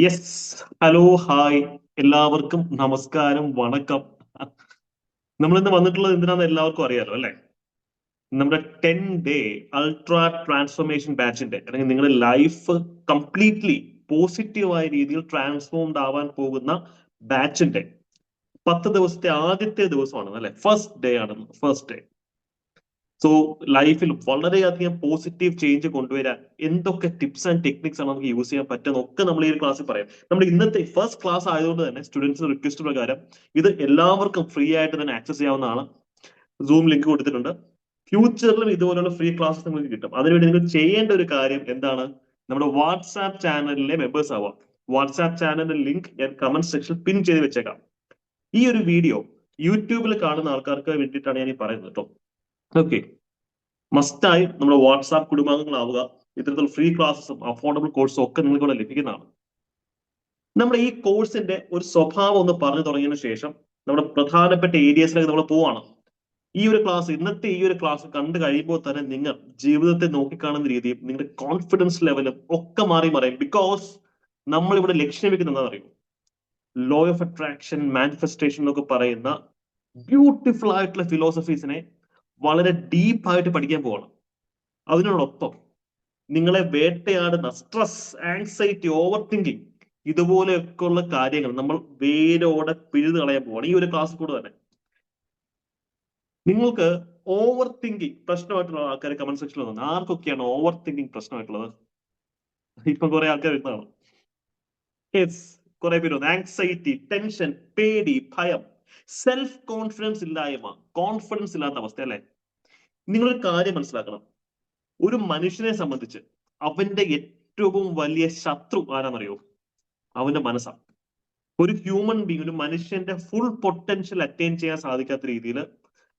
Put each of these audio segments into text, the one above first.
Yes. Hello, hi. എല്ലാവർക്കും നമസ്കാരം, വണക്കം. നമ്മൾ ഇന്ന് വന്നിട്ടുള്ളത് എന്തിനാന്ന് എല്ലാവർക്കും അറിയാലോ അല്ലെ? നമ്മുടെ 10 ഡേ അൾട്രാ ട്രാൻസ്ഫോർമേഷൻ ബാച്ചിന്റെ അല്ലെങ്കിൽ നിങ്ങളുടെ ലൈഫ് കംപ്ലീറ്റ്ലി പോസിറ്റീവായ രീതിയിൽ ട്രാൻസ്ഫോംഡ് ആവാൻ പോകുന്ന ബാച്ചിന്റെ 10 ദിവസത്തെ ആദ്യത്തെ ദിവസമാണ് അല്ലെ? ഫസ്റ്റ് ഡേ ആണ്, ഫസ്റ്റ് ഡേ. സോ ലൈഫിൽ വളരെയധികം പോസിറ്റീവ് ചേഞ്ച് കൊണ്ടുവരാൻ എന്തൊക്കെ ടിപ്സ് ആൻഡ് ടെക്നിക്സ് ആണ് നമുക്ക് യൂസ് ചെയ്യാൻ പറ്റുന്നൊക്കെ നമ്മൾ ഈ ഒരു ക്ലാസ്സിൽ പറയാം. നമ്മൾ ഇന്നത്തെ ഫസ്റ്റ് ക്ലാസ് ആയതുകൊണ്ട് തന്നെ സ്റ്റുഡൻസിന് റിക്വസ്റ്റ് പ്രകാരം ഇത് എല്ലാവർക്കും ഫ്രീ ആയിട്ട് തന്നെ ആക്സസ് ചെയ്യാവുന്നതാണ്. സൂം ലിങ്ക് കൊടുത്തിട്ടുണ്ട്. ഫ്യൂച്ചറിലും ഇതുപോലുള്ള ഫ്രീ ക്ലാസ്സസ് നിങ്ങൾക്ക് കിട്ടും. അതിനുവേണ്ടി നിങ്ങൾ ചെയ്യേണ്ട ഒരു കാര്യം എന്താണ്? നമ്മുടെ വാട്സാപ്പ് ചാനലിലെ മെമ്പേഴ്സ് ആവാം. വാട്സാപ്പ് ചാനലിന്റെ ലിങ്ക് ഞാൻ കമന്റ് സെക്ഷനിൽ പിൻ ചെയ്ത് വെച്ചേക്കാം. ഈ ഒരു വീഡിയോ യൂട്യൂബിൽ കാണുന്ന ആൾക്കാർക്ക് വേണ്ടിയിട്ടാണ് ഞാൻ ഈ പറയുന്നത് കേട്ടോ. ഓക്കെ, മസ്റ്റായി നമ്മുടെ വാട്സാപ്പ് കുടുംബാംഗങ്ങളാവുക. ഇത്തരത്തിൽ ഫ്രീ ക്ലാസ്സും അഫോർഡബിൾ കോഴ്സും ഒക്കെ നിങ്ങൾക്ക് ഇവിടെ ലഭിക്കുന്നതാണ്. നമ്മുടെ ഈ കോഴ്സിന്റെ ഒരു സ്വഭാവം ഒന്ന് പറഞ്ഞു തുടങ്ങിയതിനു ശേഷം നമ്മുടെ പ്രധാനപ്പെട്ട ഏരിയസിലേക്ക് നമ്മൾ പോവാണ്. ഇന്നത്തെ ഈ ഒരു ക്ലാസ് കണ്ടു കഴിയുമ്പോൾ തന്നെ നിങ്ങൾ ജീവിതത്തെ നോക്കിക്കാണുന്ന രീതിയും നിങ്ങളുടെ കോൺഫിഡൻസ് ലെവലും ഒക്കെ മാറി മറിയും. ബിക്കോസ് നമ്മൾ ഇവിടെ ലക്ഷ്യം വെക്കുന്നത് എന്താ അറിയും? ലോ ഓഫ് അട്രാക്ഷൻ, മാനിഫെസ്റ്റേഷൻ എന്നൊക്കെ പറയുന്ന ബ്യൂട്ടിഫുൾ ആയിട്ടുള്ള ഫിലോസഫീസിനെ വളരെ ഡീപ്പായിട്ട് പഠിക്കാൻ പോവാണ്. അതിനോടൊപ്പം നിങ്ങളെ വേട്ടയാടുന്ന സ്ട്രെസ്, ആങ്സൈറ്റി, ഓവർ തിങ്കിങ് ഇതുപോലെയൊക്കെയുള്ള കാര്യങ്ങൾ നമ്മൾ വേരോടെ പിഴുതു കളയാൻ പോവാണ് ഈ ഒരു ക്ലാസ്സിൽ കൂടെ തന്നെ. നിങ്ങൾക്ക് ഓവർ തിങ്കിങ് പ്രശ്നമായിട്ടുള്ള ആൾക്കാർ കമന്റ് സെക്ഷനിൽ വന്നു. ആർക്കൊക്കെയാണ് ഓവർ തിങ്കിങ് പ്രശ്നമായിട്ടുള്ളത്? ഇപ്പൊ കുറെ ആൾക്കാർ വരുന്നതാണ്. യെസ്, കുറെ പേര് വന്നു. ആങ്സൈറ്റി, ടെൻഷൻ, പേടി, ഭയം, സെൽഫ് കോൺഫിഡൻസ് ഇല്ലായ്മ, കോൺഫിഡൻസ് ഇല്ലാത്ത അവസ്ഥ അല്ലെ? നിങ്ങളൊരു കാര്യം മനസ്സിലാക്കണം. ഒരു മനുഷ്യനെ സംബന്ധിച്ച് അവന്റെ ഏറ്റവും വലിയ ശത്രു ആരാന്നറിയോ? അവന്റെ മനസ്സാണ്. ഒരു ഹ്യൂമൻ ബീങ്, ഒരു മനുഷ്യന്റെ ഫുൾ പൊട്ടൻഷ്യൽ അറ്റൈൻ ചെയ്യാൻ സാധിക്കാത്ത രീതിയിൽ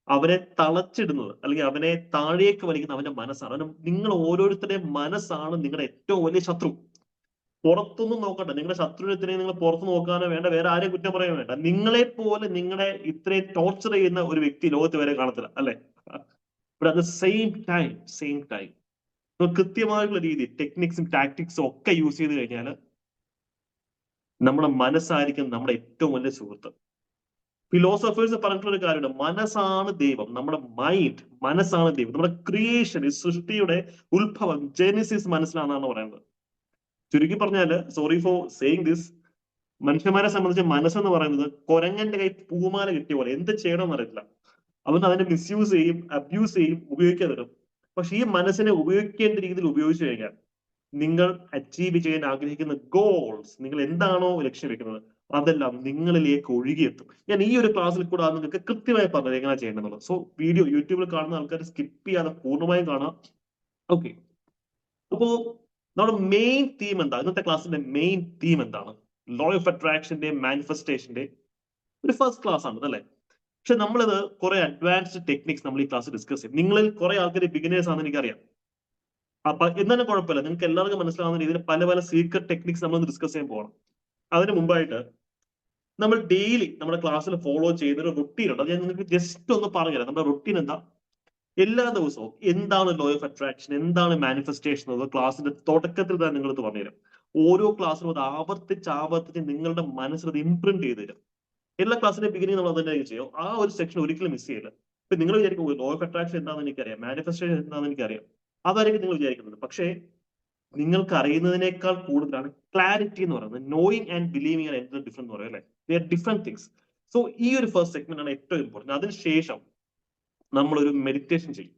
അവനെ തളച്ചിടുന്നത് അല്ലെങ്കിൽ അവനെ താഴേക്ക് വലിക്കുന്ന അവന്റെ മനസ്സാണ്. നിങ്ങൾ ഓരോരുത്തരുടെയും മനസ്സാണ് നിങ്ങളുടെ ഏറ്റവും വലിയ ശത്രു. പുറത്തൊന്നും നോക്കണ്ട. നിങ്ങളുടെ ശത്രുവിനെ നിങ്ങൾ പുറത്ത് നോക്കാനോ വേണ്ട, വേറെ ആരെയും കുറ്റം പറയാൻ വേണ്ട. നിങ്ങളെ പോലെ നിങ്ങളെ ഇത്രയും ടോർച്ചർ ചെയ്യുന്ന ഒരു വ്യക്തി ലോകത്ത് വരെ കാണത്തില്ല അല്ലെ? അറ്റ് ദ സെയിം ടൈം കൃത്യമായിട്ടുള്ള രീതി ടെക്നിക്സും ടാക്ടിക്സും ഒക്കെ യൂസ് ചെയ്ത് കഴിഞ്ഞാൽ നമ്മുടെ മനസ്സായിരിക്കും നമ്മുടെ ഏറ്റവും വലിയ സുഹൃത്ത്. ഫിലോസഫേഴ്സ് പറഞ്ഞിട്ടുള്ള ഒരു കാര്യമുണ്ട്, മനസ്സാണ് ദൈവം. നമ്മുടെ മൈൻഡ്, മനസ്സാണ് ദൈവം. നമ്മുടെ ക്രിയേഷൻ, ഈ സൃഷ്ടിയുടെ ഉത്ഭവം, ജെനിസിസ് മനസ്സിലാണെന്നാണ് പറയുന്നത്. ചുരുക്കി പറഞ്ഞാല്, സോറി ഫോർ സേയിങ് ദിസ്, മനുഷ്യന്മാരെ സംബന്ധിച്ച് മനസ്സെന്ന് പറയുന്നത് കൊരങ്ങന്റെ കൈ പൂമാല കിട്ടിയ പോലെ. എന്ത് ചെയ്യണമെന്ന് അറിയില്ല. അതുകൊണ്ട് അതിനെ മിസ്യൂസ് ചെയ്യും, അബ്യൂസ് ചെയ്യും, ഉപയോഗിക്കാതിടും. പക്ഷെ ഈ മനസ്സിനെ ഉപയോഗിക്കേണ്ട രീതിയിൽ ഉപയോഗിച്ചു കഴിഞ്ഞാൽ നിങ്ങൾ അച്ചീവ് ചെയ്യാൻ ആഗ്രഹിക്കുന്ന ഗോൾസ്, നിങ്ങൾ എന്താണോ ലക്ഷ്യം വെക്കുന്നത്, അതെല്ലാം നിങ്ങളിലേക്ക് ഒഴുകിയെത്തും. ഞാൻ ഈ ഒരു ക്ലാസ്സിൽ കൂടെ നിങ്ങൾക്ക് കൃത്യമായി പറഞ്ഞത് എങ്ങനെ ചെയ്യേണ്ടത്. സോ വീഡിയോ യൂട്യൂബിൽ കാണുന്ന ആൾക്കാർ സ്കിപ്പ് ചെയ്യാതെ പൂർണ്ണമായും കാണാം. ഓക്കെ, അപ്പോ നമ്മുടെ മെയിൻ തീം എന്താ? ഇന്നത്തെ ക്ലാസ്സിന്റെ മെയിൻ തീം എന്താണ്? ലോ ഓഫ് അട്രാക്ഷന്റെ, മാനിഫെസ്റ്റേഷന്റെ ഒരു ഫസ്റ്റ് ക്ലാസ് ആണ് അല്ലേ? പക്ഷെ നമ്മളിത് കുറെ അഡ്വാൻസ്ഡ് ടെക്നിക്സ് നമ്മൾ ഈ ക്ലാസ് ഡിസ്കസ് ചെയ്യും. നിങ്ങളിൽ കുറെ ആൾക്കാർ ബിഗിനേഴ്സ് ആണെന്ന് എനിക്കറിയാം. അപ്പൊ എന്നാലും കുഴപ്പമില്ല, നിങ്ങൾക്ക് എല്ലാവർക്കും മനസ്സിലാവുന്ന രീതിയിൽ പല പല സീക്രട്ട് ടെക്നിക്സ് നമ്മൾ ഡിസ്കസ് ചെയ്യാൻ പോകണം. അതിന് മുമ്പായിട്ട് നമ്മൾ ഡെയിലി നമ്മുടെ ക്ലാസ്സിൽ ഫോളോ ചെയ്യുന്ന ഒരു റുട്ടീൻ ഉണ്ട്. അത് ഞാൻ നിങ്ങൾക്ക് ജസ്റ്റ് ഒന്ന് പറഞ്ഞുതരാം. നമ്മുടെ റുട്ടീൻ എന്താ? എല്ലാ ദിവസവും എന്താണ് ലോ ഓഫ് അട്രാക്ഷൻ, എന്താണ് മാനിഫെസ്റ്റേഷൻ എന്നത് ക്ലാസ്സിന്റെ തുടക്കത്തിൽ തന്നെ നിങ്ങൾക്ക് പറഞ്ഞുതരാം. ഓരോ ക്ലാസ്സിലും അത് ആവർത്തിച്ച് ആവർത്തിച്ച് നിങ്ങളുടെ മനസ്സിൽ അത് ഇംപ്രിന്റ് ചെയ്ത് തരും. എല്ലാ ക്ലാസ്സിന്റെ ബിഗിനിങ് നമ്മൾ അത് തന്നെ ചെയ്യും. ആ ഒരു സെക്ഷൻ ഒരിക്കലും മിസ് ചെയ്യില്ല. ഇപ്പൊ നിങ്ങൾ വിചാരിക്കും ലോ ഓഫ് അട്രാക്ഷൻ എന്താണെന്ന് എനിക്കറിയാം, മാനിഫെസ്റ്റേഷൻ എന്താണെന്ന് എനിക്കറിയാം, അതായിരിക്കും നിങ്ങൾ വിചാരിക്കുന്നത്. പക്ഷേ നിങ്ങൾക്ക് അറിയുന്നതിനേക്കാൾ കൂടുതലാണ് ക്ലാരിറ്റി എന്ന് പറയുന്നത്. നോയിങ് ആൻഡ് ബിലീവിങ് ആണ് എന്ത് ഡിഫറെന്റ് എന്ന് പറയും അല്ലെ? They are different things. So ഈ ഒരു ഫസ്റ്റ് സെഗ്മെന്റ് ആണ് ഏറ്റവും ഇമ്പോർട്ടന്റ്. അതിനുശേഷം നമ്മൾ ഒരു മെഡിറ്റേഷൻ ചെയ്യും.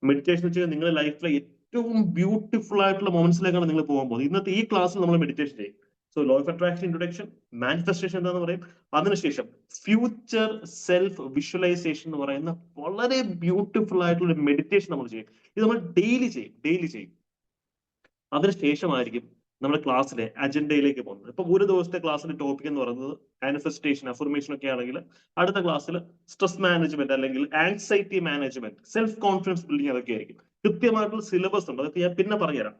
മെഡിറ്റേഷൻ ചെയ്ത് നിങ്ങളുടെ ലൈഫിലെ ഏറ്റവും ബ്യൂട്ടിഫുൾ ആയിട്ടുള്ള മൊമെന്റ്സിലേക്കാണ് നിങ്ങൾ പോകാൻ പോകുന്നത്. ഇന്നത്തെ ഈ ക്ലാസ്സിൽ നമ്മൾ മെഡിറ്റേഷൻ ചെയ്യും. So low of attraction introduction, manifestation എന്താന്ന് പറയും. അതിനുശേഷം ഫ്യൂച്ചർ സെൽഫ് വിഷ്വലൈസേഷൻ എന്ന് പറയുന്ന വളരെ ബ്യൂട്ടിഫുൾ ആയിട്ടുള്ള ഒരു മെഡിറ്റേഷൻ നമ്മൾ ചെയ്യും. ഇത് നമ്മൾ ഡെയിലി ചെയ്യും. അതിനുശേഷമായിരിക്കും നമ്മുടെ ക്ലാസ്സിലെ അജണ്ടയിലേക്ക് പോകുന്നത്. ഇപ്പൊ ഒരു ദിവസത്തെ ക്ലാസ്സിന്റെ ടോപ്പിക് എന്ന് പറയുന്നത് മാനിഫെസ്റ്റേഷൻ, അഫർമേഷൻ ഒക്കെ ആണെങ്കിൽ അടുത്ത ക്ലാസ്സിൽ സ്ട്രെസ് മാനേജ്മെന്റ് അല്ലെങ്കിൽ anxiety management, self confidence building, അതൊക്കെ ആയിരിക്കും. കൃത്യമായിട്ടുള്ള സിലബസ് ഉണ്ട്, അതൊക്കെ ഞാൻ പിന്നെ പറഞ്ഞുതരാം.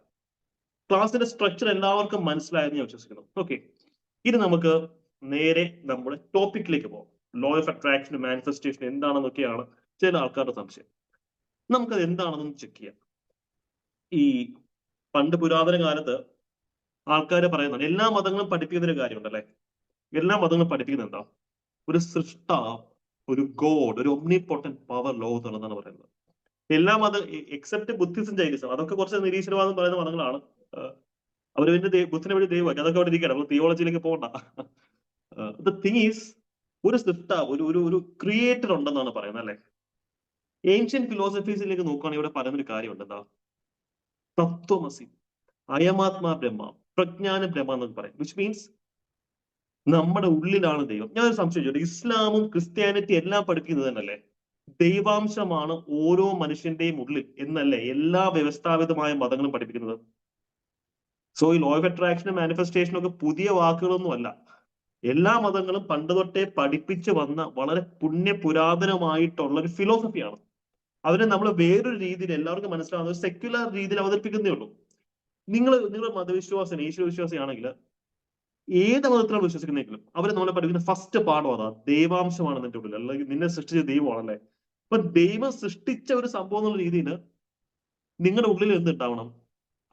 ക്ലാസ്സിന്റെ സ്ട്രക്ചർ എല്ലാവർക്കും മനസ്സിലായെന്ന് ഞാൻ വിശ്വസിക്കുന്നു. ഓക്കെ, ഇനി നമുക്ക് നേരെ നമ്മുടെ ടോപ്പിക്കിലേക്ക് പോകാം. ലോ ഓഫ് അട്രാക്ഷൻ, മാനിഫെസ്റ്റേഷൻ എന്താണെന്നൊക്കെയാണ് ചില ആൾക്കാരുടെ സംശയം. നമുക്കത് എന്താണെന്ന് ചെക്ക് ചെയ്യാം. ഈ പണ്ട് പുരാതന കാലത്ത് ആൾക്കാർ പറയുന്നുണ്ട്, എല്ലാ മതങ്ങളും പഠിപ്പിക്കുന്ന ഒരു കാര്യമുണ്ടല്ലേ, എല്ലാ മതങ്ങളും പഠിപ്പിക്കുന്നത് എന്താ, ഒരു സൃഷ്ടാവ്, ഒരു ഗോഡ്, ഒരു ഒമ്നിപോട്ടന്റ് പവർ ലോകത്തുള്ളതാണ് പറയുന്നത്. എല്ലാ മത എക്സെപ്റ്റ് ബുദ്ധിസം, ജൈനിസം, അതൊക്കെ കുറച്ച് നിരീശ്വരവാദം പറയുന്ന മതങ്ങളാണ്. അവർ പിന്നെ ബുദ്ധനെ വഴി ദൈവമാക്കി, അതൊക്കെ അവിടെ ഇരിക്കണം, നമ്മൾ തിയോളജിയിലേക്ക് പോകണ്ട. ദ തിങ് ഈസ്, ഒരു സൃഷ്ടാവ്, ഒരു ഒരു ഒരു ക്രിയേറ്റർ ഉണ്ടെന്നാണ് പറയുന്നത് അല്ലെ. ഏൻഷ്യൻ ഫിലോസഫീസിലേക്ക് നോക്കുകയാണെങ്കിൽ ഇവിടെ പറയുന്ന ഒരു കാര്യമുണ്ട്, എന്താ, തത്വമസി, അയമാത്മാ ബ്രഹ്മ, പ്രജ്ഞാന ബ്രഹ്മ എന്നൊക്കെ പറയും. വിച്ച് മീൻസ് നമ്മുടെ ഉള്ളിലാണ് ദൈവം. ഞാനൊരു സംശയം ചോദിച്ചു, ഇസ്ലാമും ക്രിസ്ത്യാനിറ്റി എല്ലാം പഠിപ്പിക്കുന്നത് തന്നെയല്ലേ ദൈവാംശമാണ് ഓരോ മനുഷ്യന്റെയും ഉള്ളിൽ എന്നല്ലേ എല്ലാ വ്യവസ്ഥാപിതമായ മതങ്ങളും പഠിപ്പിക്കുന്നത്? സോ ഈ ലോ ഓഫ് അട്രാക്ഷനും മാനിഫെസ്റ്റേഷനും ഒക്കെ പുതിയ വാക്കുകളൊന്നും അല്ല. എല്ലാ മതങ്ങളും പണ്ട് തൊട്ടേ പഠിപ്പിച്ചു വന്ന വളരെ പുരാതനമായിട്ടുള്ള ഒരു ഫിലോസഫിയാണ്. അതിനെ നമ്മൾ വേറൊരു രീതിയിൽ എല്ലാവർക്കും മനസ്സിലാവുന്ന ഒരു സെക്യുലർ രീതിയിൽ അവതരിപ്പിക്കുന്നേ ഉള്ളൂ. നിങ്ങൾ മതവിശ്വാസി, ഈശ്വരവിശ്വാസിയാണെങ്കിൽ ഏത് മതത്തിലാണ് വിശ്വസിക്കുന്നെങ്കിലും അവരെ നമ്മളെ പഠിപ്പിക്കുന്ന ഫസ്റ്റ് പാഠം അതാ, ദൈവാംശമാണ് നിന്റെ ഉള്ളിൽ, അല്ലെങ്കിൽ നിന്നെ സൃഷ്ടിച്ച ദൈവമാണല്ലേ. അപ്പൊ ദൈവം സൃഷ്ടിച്ച ഒരു സംഭവം എന്നുള്ള രീതിയിൽ നിങ്ങളുടെ ഉള്ളിൽ എന്തുണ്ടാവണം,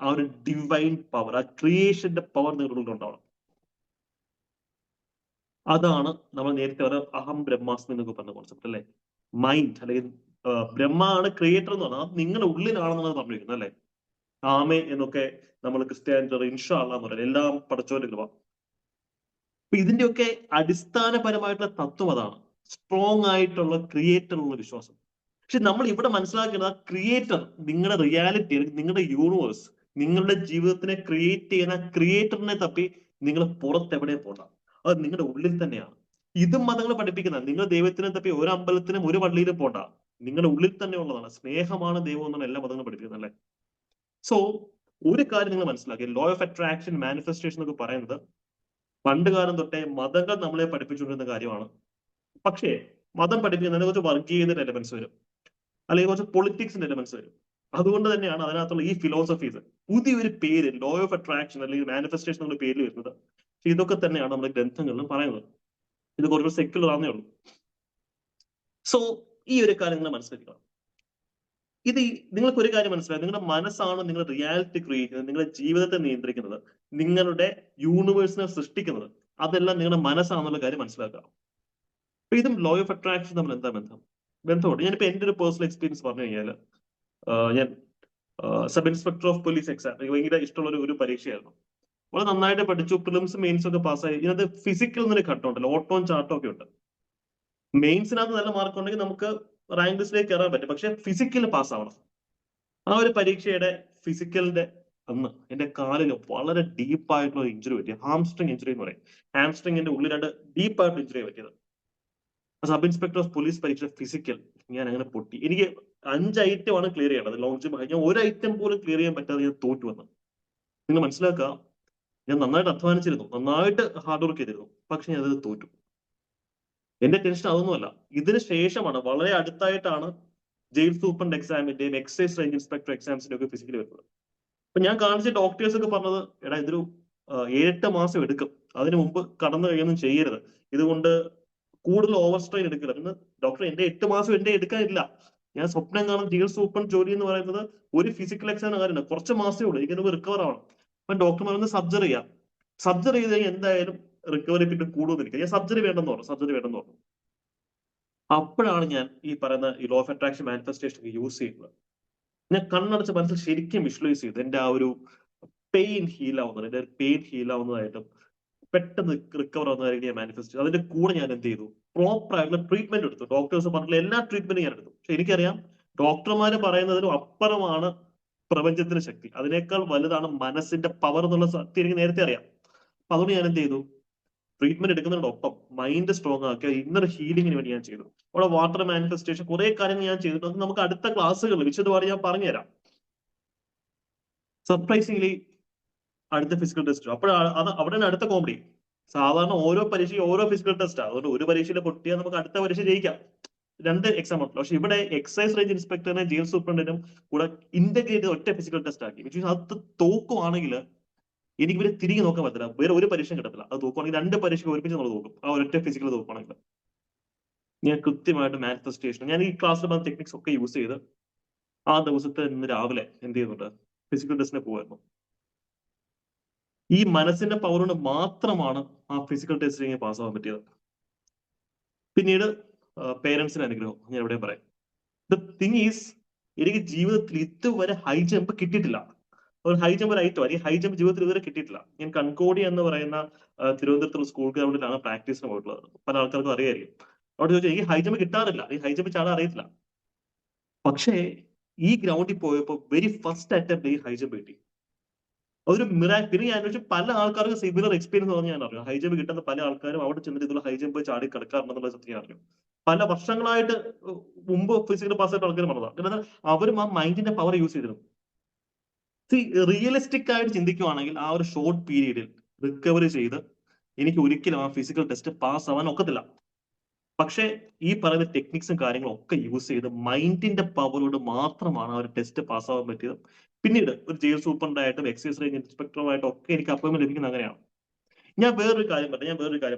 ആ ഒരു ഡിവൈൻ പവർ, ആ ക്രിയേഷന്റെ പവർ നിങ്ങളുടെ ഉള്ളിൽ ഉണ്ടാവണം. അതാണ് നമ്മൾ നേരത്തെ ഒരു അഹം ബ്രഹ്മാസ്മി എന്നൊക്കെ പറഞ്ഞ കോൺസെപ്റ്റ് അല്ലെ. മൈൻഡ് അല്ലെങ്കിൽ ബ്രഹ്മാണ് ക്രിയേറ്റർ എന്ന് പറഞ്ഞാൽ അത് നിങ്ങളുടെ ഉള്ളിലാണെന്നാണ് പറഞ്ഞിരിക്കുന്നത് അല്ലെ. ആമേ എന്നൊക്കെ നമ്മൾ ക്രിസ്ത്യാനിറ്റി ഇൻഷാ അല്ലാഹ് എന്ന് പറയുന്നത്, എല്ലാം പടച്ചോന്റെ കൃപ. അപ്പൊ ഇതിന്റെയൊക്കെ അടിസ്ഥാനപരമായിട്ടുള്ള തത്വം അതാണ്, സ്ട്രോങ് ആയിട്ടുള്ള ക്രിയേറ്ററുള്ള വിശ്വാസം. പക്ഷെ നമ്മൾ ഇവിടെ മനസ്സിലാക്കേണ്ടത് ആ ക്രിയേറ്റർ, നിങ്ങളുടെ റിയാലിറ്റി, നിങ്ങളുടെ യൂണിവേഴ്സ്, നിങ്ങളുടെ ജീവിതത്തിനെ ക്രിയേറ്റ് ചെയ്യുന്ന ക്രിയേറ്ററിനെ തപ്പി നിങ്ങൾ പുറത്തെവിടെ പോകണ്ട, അത് നിങ്ങളുടെ ഉള്ളിൽ തന്നെയാണ്. ഇതും മതങ്ങൾ പഠിപ്പിക്കുന്ന, നിങ്ങൾ ദൈവത്തിനെ തപ്പി ഒരു അമ്പലത്തിനും ഒരു പള്ളിയിലും പോണ്ട, നിങ്ങളുടെ ഉള്ളിൽ തന്നെ ഉള്ളതാണ്. സ്നേഹമാണ് ദൈവം എന്നാണ് എല്ലാ മതങ്ങളും പഠിപ്പിക്കുന്നത് അല്ലെ. സോ ഒരു കാര്യം നിങ്ങൾ മനസ്സിലാക്കി, ലോ ഓഫ് അട്രാക്ഷൻ, മാനിഫെസ്റ്റേഷൻ എന്നൊക്കെ പറയുന്നത് പണ്ട് കാലം തൊട്ടേ മതങ്ങൾ നമ്മളെ പഠിപ്പിച്ചുകൊണ്ടിരുന്ന കാര്യമാണ്. പക്ഷേ മതം പഠിപ്പിക്കുന്നതിന് കുറച്ച് വർഗീയതയുടെ എലമെന്റ്സ് വരും, അല്ലെങ്കിൽ കുറച്ച് പൊളിറ്റിക്സിന്റെ എലമെന്റ്സ് വരും. അതുകൊണ്ട് തന്നെയാണ് അതിനകത്തുള്ള ഈ ഫിലോസഫീസ് പുതിയൊരു പേര് ലോ ഓഫ് അട്രാക്ഷൻ അല്ലെങ്കിൽ മാനിഫെസ്റ്റേഷൻ എന്നുള്ള പേരിൽ വരുന്നത്. ഇതൊക്കെ തന്നെയാണ് നമ്മുടെ ഗ്രന്ഥങ്ങളിലും പറയുന്നത്. ഇത് കുറച്ച് സെക്യുലർ ആണെന്നേ ഉള്ളൂ. സോ ഈ ഒരു കാര്യം നിങ്ങൾ മനസ്സിലാക്കണം. ഇത് നിങ്ങൾക്ക് ഒരു കാര്യം മനസ്സിലായി, നിങ്ങളുടെ മനസ്സാണ് നിങ്ങളുടെ റിയാലിറ്റി ക്രിയേറ്റ് ചെയ്യുന്നത്, നിങ്ങളുടെ ജീവിതത്തെ നിയന്ത്രിക്കുന്നത്, നിങ്ങളുടെ യൂണിവേഴ്സിനെ സൃഷ്ടിക്കുന്നത്, അതെല്ലാം നിങ്ങളുടെ മനസ്സാണെന്നുള്ള കാര്യം മനസ്സിലാക്കാം. അപ്പൊ ഇതും ലോ ഓഫ് അട്രാക്ഷൻ തമ്മിൽ എന്താ ബന്ധമുണ്ട്? ഞാനിപ്പോ എന്റെ ഒരു പേഴ്സണൽ എക്സ്പീരിയൻസ് പറഞ്ഞു കഴിഞ്ഞാൽ, ഞാൻ sub inspector of police exam, എനിക്ക് ഭയങ്കര ഇഷ്ടമുള്ള ഒരു പരീക്ഷയായിരുന്നു. വളരെ നന്നായിട്ട് പഠിച്ചു, പ്രിലിംസ് മെയിൻസ് ഒക്കെ പാസ്സായി. ഇതിനകത്ത് ഫിസിക്കൽ എന്നൊരു ഘട്ടമുണ്ടല്ലോ, ഓട്ടവും ചാട്ടവും ഒക്കെ ഉണ്ട്. മെയിൻസിനകത്ത് നല്ല മാർക്ക് ഉണ്ടെങ്കിൽ നമുക്ക് റാങ്ക് ലിസ്റ്റിലേക്ക് കയറാൻ പറ്റും, പക്ഷെ ഫിസിക്കൽ പാസ് ആവണം. ആ ഒരു പരീക്ഷയുടെ ഫിസിക്കലിന്റെ അന്ന് എന്റെ കാലിന് വളരെ ഡീപ്പായിട്ടുള്ള ഇഞ്ചുറി പറ്റി, ഹാംസ്ട്രിങ് ഇഞ്ചുറി എന്ന് പറയും. ഹാംസ്ട്രിങ്ങിന്റെ ഉള്ളിലായിട്ട് ഡീപ്പായിട്ട് ഇഞ്ചുറി പറ്റിയത്. സബ് ഇൻസ്പെക്ടർ ഓഫ് പോലീസ് പരീക്ഷ ഫിസിക്കൽ ഞാൻ അങ്ങനെ പൊട്ടി. എനിക്ക് 5 ഐറ്റമാണ് ക്ലിയർ ചെയ്യേണ്ടത്, ലോങ് ജമ്പ്. ഞാൻ ഒരു ഐറ്റം പോലും ക്ലിയർ ചെയ്യാൻ പറ്റാതെ ഞാൻ തോറ്റു വന്നു. നിങ്ങൾ മനസ്സിലാക്കുക, ഞാൻ നന്നായിട്ട് അധ്വാനിച്ചിരുന്നു, നന്നായിട്ട് ഹാർഡ് വർക്ക് ചെയ്തിരുന്നു, പക്ഷെ ഞാൻ അത് തോറ്റു. എന്റെ ടെൻഷൻ അതൊന്നുമല്ല, ഇതിന് ശേഷമാണ്, വളരെ അടുത്തായിട്ടാണ് ജയിൽ സൂപ്രണ്ട് എക്സാമിന്റെയും എക്സൈസ് റേഞ്ച് ഇൻസ്പെക്ടർ എക്സാംസിന്റെ ഒക്കെ ഫിസിക്കൽ വരുന്നത്. അപ്പൊ ഞാൻ കാണിച്ച ഡോക്ടേഴ്സ് ഒക്കെ പറഞ്ഞത്, എടാ ഇതൊരു 7-8 മാസം എടുക്കും, അതിനു മുമ്പ് കടന്നു കഴിയൊന്നും ചെയ്യരുത്, ഇതുകൊണ്ട് കൂടുതൽ ഓവർ സ്ട്രെയിൻ എടുക്കില്ല. എന്ന് ഡോക്ടർ എന്റെ 8 മാസം എന്റെ എടുക്കാനില്ല. ഞാൻ സ്വപ്നം കാണുന്ന ജയിൽ സൂപ്പർ ജോലി എന്ന് പറയുന്നത് ഒരു ഫിസിക്കൽ എക്സാമിന് കാര്യമില്ല, കുറച്ച് മാസമേ ഉള്ളൂ, എനിക്ക് റിക്കവർ ആവണം. അപ്പൊ ഡോക്ടർ പറയുന്നത് സർജറി ചെയ്യാം. സർജറി ചെയ്ത് കഴിഞ്ഞാൽ എന്തായാലും റിക്കവറി പിന്നെ കൂടുതൽ. ഞാൻ സർജറി വേണ്ടെന്ന് പറഞ്ഞു. അപ്പോഴാണ് ഞാൻ ഈ പറയുന്ന ഈ law of attraction manifestation use ചെയ്യുന്നത്. ഞാൻ കണ്ണടച്ച് മനസ്സിൽ ശരിക്കും വിഷ്വലൈസ് ചെയ്തു എന്റെ ആ ഒരു പെയിൻ ഹീൽ ആവുന്നത്, എന്റെ പെയിൻ ഹീൽ ആവുന്നതായിട്ടും പെട്ടെന്ന് റിക്കവർ ആവുന്നതായിട്ട് ഞാൻ മാനിഫെസ്റ്റ് ചെയ്തു. അതിന്റെ കൂടെ ഞാൻ എന്ത് ചെയ്തു, പ്രോപ്പർ ആയിട്ടുള്ള ട്രീറ്റ്മെന്റ് എടുത്തു. ഡോക്ടേഴ്സ് പറഞ്ഞിട്ടുള്ള എല്ലാ ട്രീറ്റ്മെന്റും ഞാൻ എടുത്തു. പക്ഷെ എനിക്കറിയാം, ഡോക്ടർമാര് പറയുന്നതിനും അപ്പുറമാണ് പ്രപഞ്ചത്തിന്റെ ശക്തി, അതിനേക്കാൾ വലുതാണ് മനസ്സിന്റെ പവർ എന്നുള്ള സത്യം എനിക്ക് നേരത്തെ അറിയാം. അപ്പൊ അതുകൊണ്ട് ഞാൻ എന്ത് ചെയ്തു, ട്രീറ്റ്മെന്റ് എടുക്കുന്നതിനോടൊപ്പം മൈൻഡ് സ്ട്രോങ് ആക്കിയ ഇന്നർ ഹീലിംഗിന് വേണ്ടി ഞാൻ ചെയ്തു. അവിടെ വാട്ടർ മാനിഫെസ്റ്റേഷൻ കുറെ കാര്യങ്ങൾ ഞാൻ ചെയ്തിട്ട്, അത് നമുക്ക് അടുത്ത ക്ലാസ്സുകളിൽ വിശദമായി ഞാൻ പറഞ്ഞുതരാം. സർപ്രൈസിംഗ്ലി അടുത്ത ഫിസിക്കൽ ടെസ്റ്റ്, അവിടെയാണ് അടുത്ത കോമഡി. സാധാരണ ഓരോ പരീക്ഷയും ഓരോ ഫിസിക്കൽ ടെസ്റ്റാണ്, അതുകൊണ്ട് ഒരു പരീക്ഷയിൽ പൊട്ടിയാൽ നമുക്ക് അടുത്ത പരീക്ഷ ജയിക്കാം, 2 എക്സാം ഉണ്ടല്ലോ. പക്ഷെ ഇവിടെ എക്സൈസ് റേഞ്ച് ഇൻസ്പെക്ടറിനെ ജയിൽ സൂപ്രണ്ടിനും കൂടെ ഇന്റഗ്രേറ്റ് ഒറ്റ ഫിസിക്കൽ ടെസ്റ്റ് ആക്കി. വിച്ച് അത് തോക്കുവാണെങ്കിൽ എനിക്ക് ഇവരെ തിരികെ നോക്കാൻ പറ്റില്ല, വേറെ ഒരു പരീക്ഷയും കിട്ടത്തില്ല. അത് തോക്കുവാണെങ്കിൽ 2 പരീക്ഷ ഒരുമിച്ച് നമ്മൾ തോക്കും, ആ ഒരൊറ്റ ഫിസിക്കൽ തോക്കുവാണെങ്കിൽ. ഞാൻ കൃത്യമായിട്ട് മാനിഫെസ്റ്റേഷൻ, ഞാൻ ഈ ക്ലാസ്സിൽ പറഞ്ഞ ടെക്നിക്സ് ഒക്കെ യൂസ് ചെയ്ത് ആ ദിവസത്തെ ഇന്ന് രാവിലെ എന്ത് ചെയ്യുന്നുണ്ട്, ഫിസിക്കൽ ടെസ്റ്റിനെ പോകുമായിരുന്നു. ഈ മനസ്സിന്റെ പവർ കൊണ്ട് മാത്രമാണ് ആ ഫിസിക്കൽ ടെസ്റ്റിംഗ് പാസ്സാവാൻ പറ്റിയത്. പിന്നീട് പേരൻസിന്റെ അനുഗ്രഹം ഞാൻ എവിടെ പറയാം. ദ തിങ് ഈസ്, എനിക്ക് ജീവിതത്തിൽ ഇതുവരെ ഹൈ ജമ്പ് കിട്ടിയിട്ടില്ല. ഒരു ഹൈ ജമ്പ് ഒരു ഐറ്റം, ഈ ഹൈ ജമ്പ് ജീവിതത്തിൽ ഇതുവരെ കിട്ടിയിട്ടില്ല. ഞാൻ കൺകോടി എന്ന് പറയുന്ന തിരുവനന്തപുരത്തുള്ള സ്കൂൾ ഗ്രൗണ്ടിലാണ് പ്രാക്ടീസിന് പോയിട്ടുള്ളത്. പല ആൾക്കാർക്കും അറിയായിരിക്കും. അവിടെ ചോദിച്ചാൽ എനിക്ക് ഹൈ ജമ്പ് കിട്ടാറില്ല, ഈ ഹൈ ജമ്പ് ചാടാൻ അറിയത്തില്ല. പക്ഷേ ഈ ഗ്രൗണ്ടിൽ പോയപ്പോൾ വെരി ഫസ്റ്റ് അറ്റംപ്റ്റ് ഈ ഹൈ ജമ്പ് കിട്ടി. ഒരു പിന്നെ ഞാൻ അന്വേഷിച്ചു, പല ആൾക്കാർക്ക് സിമിലർ എക്സ്പീരിയൻസ് പറഞ്ഞ് ഞാൻ അറിയാം. ഹൈ ജമ്പ് കിട്ടുന്ന പല ആൾക്കാരും അവിടെ ചെന്നിട്ട് ഇതുള്ള ഹൈ ജമ്പ് ചാടി കിടക്കാറുണ്ടെന്നുള്ള സത്യം അറിയാം. പല വർഷങ്ങളായിട്ട് മുമ്പ് ഫിസിക്കൽ പാസ് ആയിട്ട് ആൾക്കാർ പറഞ്ഞതാണ്. കാരണം അവരും ആ മൈൻഡിന്റെ പവർ യൂസ് ചെയ്തിരുന്നു. റിയലിസ്റ്റിക് ആയിട്ട് ചിന്തിക്കുവാണെങ്കിൽ ആ ഒരു ഷോർട്ട് പീരീഡിൽ റിക്കവറി ചെയ്ത് എനിക്ക് ഒരിക്കലും ആ ഫിസിക്കൽ ടെസ്റ്റ് പാസ് ആവാൻ ഒക്കത്തില്ല. പക്ഷേ ഈ പറയുന്ന ടെക്നിക്സും കാര്യങ്ങളും ഒക്കെ യൂസ് ചെയ്ത് മൈൻഡിന്റെ പവറോട് മാത്രമാണ് ആ ഒരു ടെസ്റ്റ് പാസ്സാവാൻ പറ്റിയത്. പിന്നീട് ഒരു ജയിൽ സൂപ്രണ്ടായിട്ടും എക്സൈസ് റേഞ്ച് ഇൻസ്പെക്ടറുമായിട്ടും ഒക്കെ എനിക്ക് അപ്പോയിന്റ്മെന്റ് ലഭിക്കുന്നത് അങ്ങനെയാണ്. ഞാൻ വേറൊരു കാര്യം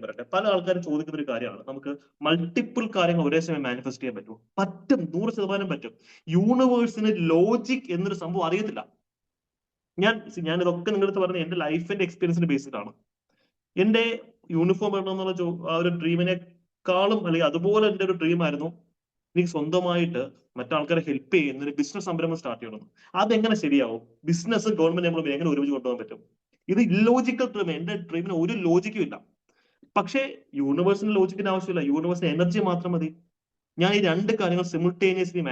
പറയട്ടെ. പല ആൾക്കാരും ചോദിക്കുന്ന ഒരു കാര്യമാണ്, നമുക്ക് മൾട്ടിപ്പിൾ കാര്യങ്ങൾ ഒരേ സമയം മാനിഫെസ്റ്റ് ചെയ്യാൻ പറ്റുമോ? പറ്റും, 100% പറ്റും. യൂണിവേഴ്സിന് ലോജിക് എന്നൊരു സംഭവം അറിയത്തില്ല. ഞാൻ ഇതൊക്കെ നിങ്ങളുടെ പറഞ്ഞ എന്റെ ലൈഫിന്റെ എക്സ്പീരിയൻസിന്റെ ബേസിലാണ്. എന്റെ യൂണിഫോം ഇടണം എന്നുള്ള ആ ഒരു ഡ്രീമിനെക്കാളും അല്ലെങ്കിൽ അതുപോലെ എന്റെ ഒരു ഡ്രീം ആയിരുന്നു എനിക്ക് സ്വന്തമായിട്ട് മറ്റാൾക്കാരെ ഹെൽപ്പ് ചെയ്യുന്ന ഒരു ബിസിനസ് സംരംഭം സ്റ്റാർട്ട് ചെയ്യണം. അതെങ്ങനെ ശരിയാവും? ബിസിനസ് ഗവൺമെന്റ് എംപ്ലോയ്മെന്റ് എങ്ങനെ ഒരുമിച്ച് കൊണ്ടുപോകാൻ പറ്റും? ഇത് ഇല്ലോജിക്കൽ ഡ്രീം. എന്റെ ഡ്രീമിന് ഒരു ലോജിക്കും ഇല്ല. പക്ഷേ യൂണിവേഴ്സിന് ലോജിക്കിന്റെ ആവശ്യമില്ല, യൂണിവേഴ്സിന് എനർജി മാത്രം മതി. ഞാൻ ഈ രണ്ട് കാര്യങ്ങൾ സിമിൾട്ടേനിയസ്ലി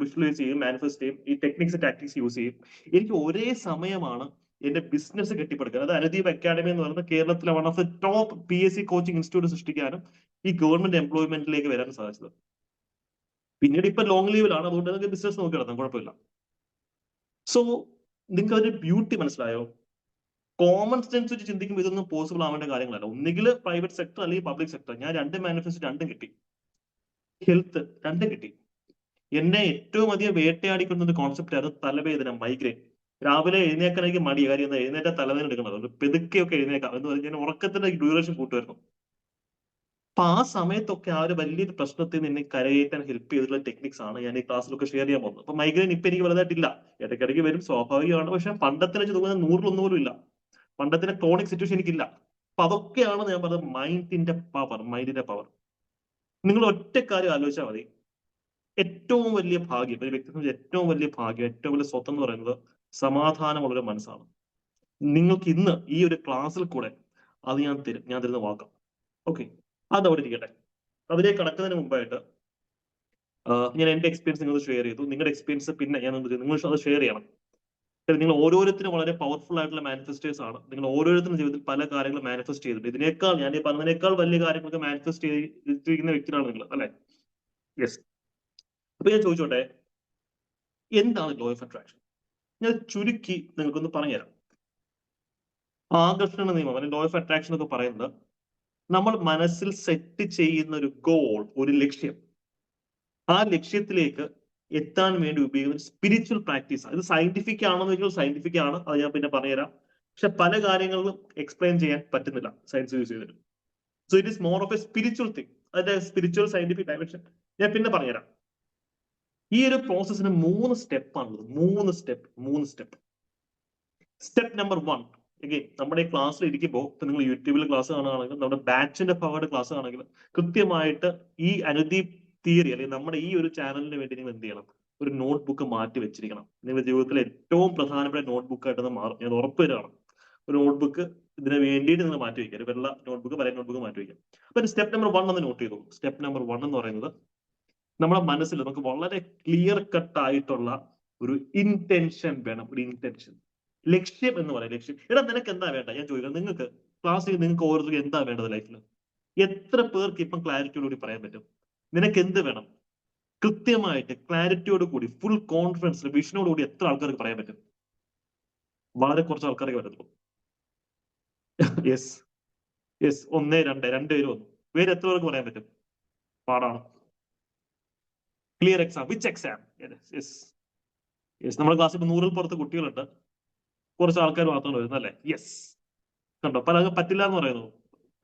വിഷ്വലൈസ് ചെയ്യും, മാനിഫെസ്റ്റ് ചെയ്യും, ഈ ടെക്നിക്സ് ടാക്ടിക്സ് യൂസ് ചെയ്യും. എനിക്ക് ഒരേ സമയമാണ് എന്റെ ബിസിനസ് കെട്ടിപ്പടുക്കുക. അത് അനുദീപ് അക്കാഡമി എന്ന് പറയുന്നത് കേരളത്തിലെ one of the top PSC coaching institute സൃഷ്ടിക്കാനും ഈ ഗവൺമെന്റ് എംപ്ലോയ്മെന്റിലേക്ക് വരാനും സാധിച്ചത്. പിന്നീട് ഇപ്പൊ ലോങ് ലീവിലാണ്, അതുകൊണ്ട് നിങ്ങൾക്ക് ബിസിനസ് നോക്കി നടത്താം, കുഴപ്പമില്ല. സോ നിങ്ങൾക്ക് അതിന്റെ ബ്യൂട്ടി മനസ്സിലായോ? കോമൺ സെൻസ് വെച്ച് ചിന്തിക്കുമ്പോൾ ഇതൊന്നും പോസിബിൾ ആവേണ്ട കാര്യങ്ങളല്ല. ഒന്നുകിൽ പ്രൈവറ്റ് സെക്ടർ അല്ലെങ്കിൽ പബ്ലിക് സെക്ടർ. ഞാൻ രണ്ട് മാനിഫെസ്റ്റ് രണ്ടും കിട്ടി. ഹെൽത്ത് രണ്ടും കിട്ടി. എന്നെ ഏറ്റവും അധികം വേട്ടയാടിക്കൊണ്ടൊരു കോൺസെപ്റ്റ് ആയിരുന്നു തലവേദന, മൈഗ്രെയിൻ. രാവിലെ എഴുന്നേക്കാനെനിക്ക് മടി, കാര്യം എന്താ, എഴുന്നേറ്റ തലവേദന എടുക്കുന്നത്, പെതുക്കെയൊക്കെ എഴുന്നേക്കാം എന്ന് പറഞ്ഞ് ഞാൻ ഉറക്കത്തിന്റെ ഡ്യൂറേഷൻ കൂട്ടുമായിരുന്നു. അപ്പൊ ആ സമയത്തൊക്കെ ആ ഒരു വലിയൊരു പ്രശ്നത്തിൽ നിന്ന് കരകയറ്റാൻ ഹെൽപ്പ് ചെയ്തിട്ടുള്ള ടെക്നിക്സ് ആണ് ഞാൻ ഈ ക്ലാസ്സിലൊക്കെ ഷെയർ ചെയ്യാൻ പോകുന്നത്. അപ്പൊ മൈഗ്രെയിൻ ഇപ്പൊ എനിക്ക് വലുതായിട്ടില്ല, ഇടയ്ക്കിടയ്ക്ക് വരും, സ്വാഭാവികമാണ്. പക്ഷെ പണ്ടത്തെ വെച്ച് നോക്കുന്നത് 100-1 പോലും ഇല്ല. പണ്ടത്തെ ക്രോണിക് സിറ്റുവേഷൻ എനിക്കില്ല. അപ്പൊ അതൊക്കെയാണ് ഞാൻ പറഞ്ഞത്, മൈൻഡിന്റെ പവർ. നിങ്ങൾ ഒറ്റ കാര്യം ആലോചിച്ചാൽ മതി. ഏറ്റവും വലിയ ഭാഗ്യം, ഒരു വ്യക്തി സംബന്ധിച്ച് ഏറ്റവും വലിയ ഭാഗ്യം, ഏറ്റവും വലിയ സ്വത്തം എന്ന് പറയുന്നത് സമാധാനമുള്ളൊരു മനസ്സാണ്. നിങ്ങൾക്ക് ഇന്ന് ഈ ഒരു ക്ലാസ്സിൽ കൂടെ അത് ഞാൻ തരുന്ന വാക്കാം. ഓക്കെ, അതവിടെ ഇരിക്കട്ടെ. അതിലേക്ക് കടക്കുന്നതിന് മുമ്പായിട്ട് ഞാൻ എന്റെ എക്സ്പീരിയൻസ് നിങ്ങൾ ഷെയർ ചെയ്തു. നിങ്ങളുടെ എക്സ്പീരിയൻസ് പിന്നെ ഞാൻ നിങ്ങൾ അത് ഷെയർ ചെയ്യണം. നിങ്ങൾ ഓരോരുത്തരും വളരെ പവർഫുൾ ആയിട്ടുള്ള മാനിഫെസ്റ്റേഴ്സ് ആണ്. നിങ്ങൾ ഓരോരുത്തരും ജീവിതത്തിൽ പല കാര്യങ്ങളും മാനിഫെസ്റ്റ് ചെയ്തിട്ടുണ്ട്. ഇതിനേക്കാൾ, ഞാൻ ഈ പറഞ്ഞതിനേക്കാൾ വലിയ കാര്യങ്ങളൊക്കെ മാനിഫെസ്റ്റ് ചെയ്തിരിക്കുന്ന വ്യക്തികളാണ് നിങ്ങൾ, അല്ലെ? യെസ്. അപ്പൊ ഞാൻ ചോദിച്ചോട്ടെ, എന്താണ് ലോ ഓഫ് അട്രാക്ഷൻ? ഞാൻ ചുരുക്കി നിങ്ങൾക്കൊന്ന് പറഞ്ഞുതരാം. ആകർഷണ നിയമം അല്ലെങ്കിൽ ലോ ഓഫ് അട്രാക്ഷൻ ഒക്കെ പറയുന്നത്, നമ്മൾ മനസ്സിൽ സെറ്റ് ചെയ്യുന്ന ഒരു ഗോൾ, ഒരു ലക്ഷ്യം, ആ ലക്ഷ്യത്തിലേക്ക് എത്താൻ വേണ്ടി ഉപയോഗിക്കുന്ന സ്പിരിച്വൽ പ്രാക്ടീസ്. ഇത് സയന്റിഫിക് ആണെന്ന് വെച്ചാൽ സയന്റിഫിക് ആണ്, അത് ഞാൻ പിന്നെ പറഞ്ഞുതരാം. പക്ഷെ പല കാര്യങ്ങളിലും എക്സ്പ്ലെയിൻ ചെയ്യാൻ പറ്റുന്നില്ല സയൻസ് യൂസ് ചെയ്തിട്ട്. So it is more of A spiritual thing. അതിന്റെ സ്പിരിച്വൽ സയന്റിഫിക് ഡയമെൻഷൻ ഞാൻ പിന്നെ പറഞ്ഞുതരാം. ഈ ഒരു പ്രോസസ്സിന് 3 സ്റ്റെപ്പാണുള്ളത്. 3 സ്റ്റെപ്പ്. സ്റ്റെപ്പ് നമ്പർ 1, എഗെയിൻ നമ്മുടെ ഈ ക്ലാസ്സിൽ ഇരിക്കുമ്പോൾ, ഇപ്പൊ നിങ്ങൾ യൂട്യൂബിൽ ക്ലാസ് കാണുകയാണെങ്കിലും നമ്മുടെ ബാച്ചിന്റെ ഭാഗമായിട്ട് ക്ലാസ് ആണെങ്കിലും കൃത്യമായിട്ട് ഈ അനുദീപ് തിയറി അല്ലെങ്കിൽ നമ്മുടെ ഈ ഒരു ചാനലിന് വേണ്ടി നിങ്ങൾ എന്ത് ചെയ്യണം? ഒരു നോട്ട്ബുക്ക് മാറ്റി വെച്ചിരിക്കണം. നിങ്ങളുടെ ജീവിതത്തിലെ ഏറ്റവും പ്രധാനപ്പെട്ട നോട്ട്ബുക്കായിട്ട് മാറും, ഞാൻ ഉറപ്പ് തരാണ്. ഒരു നോട്ട്ബുക്ക് ഇതിന് വേണ്ടിയിട്ട് നിങ്ങൾ മാറ്റി വയ്ക്കുക. ഒരു വെള്ള നോട്ട്ബുക്ക്, പഴയ നോട്ട്ബുക്ക് മാറ്റി വയ്ക്കുക. അപ്പൊ സ്റ്റെപ്പ് നമ്പർ 1 ഒന്ന് നോട്ട് ചെയ്തു. സ്റ്റെപ്പ് നമ്പർ 1 എന്ന് പറയുന്നത്, നമ്മുടെ മനസ്സിൽ നമുക്ക് വളരെ ക്ലിയർ കട്ട് ആയിട്ടുള്ള ഒരു ഇന്റൻഷൻ വേണം. ഒരു ഇന്റൻഷൻ, ലക്ഷ്യം എന്ന് പറയാം. ലക്ഷ്യം. എടാ നിനക്ക് എന്താ വേണ്ട? ഞാൻ ചോദിക്കുന്നത്, നിങ്ങൾക്ക് ക്ലാസ്സിൽ നിങ്ങൾക്ക് ഓരോരുത്തർക്കും എന്താ വേണ്ടത് ലൈഫിൽ? എത്ര പേർക്ക് ഇപ്പം ക്ലാരിറ്റിയോടുകൂടി പറയാൻ പറ്റും നിനക്ക് എന്ത് വേണം? കൃത്യമായിട്ട് ക്ലാരിറ്റിയോട് കൂടി, ഫുൾ കോൺഫിഡൻസ്, വിഷനോടുകൂടി എത്ര ആൾക്കാർക്ക് പറയാൻ പറ്റും? വളരെ കുറച്ച് ആൾക്കാർക്ക് പറ്റത്തുള്ളൂ. യെസ്, 1, 2, 2 പേര് വന്നു. വേറെ എത്ര പേർക്ക് പറയാൻ പറ്റും? പാടാണ്. Clear exam, which exam? Yes, നമ്മുടെ ക്ലാസ്സിൽ 100-ൽ പുറത്ത് കുട്ടികളുണ്ട്, കുറച്ച് ആൾക്കാർ മാത്രമാണ് വരുന്നത്, അല്ലേ? യെസ്. കണ്ടോ, പല പറ്റില്ല എന്ന് പറയുന്നു,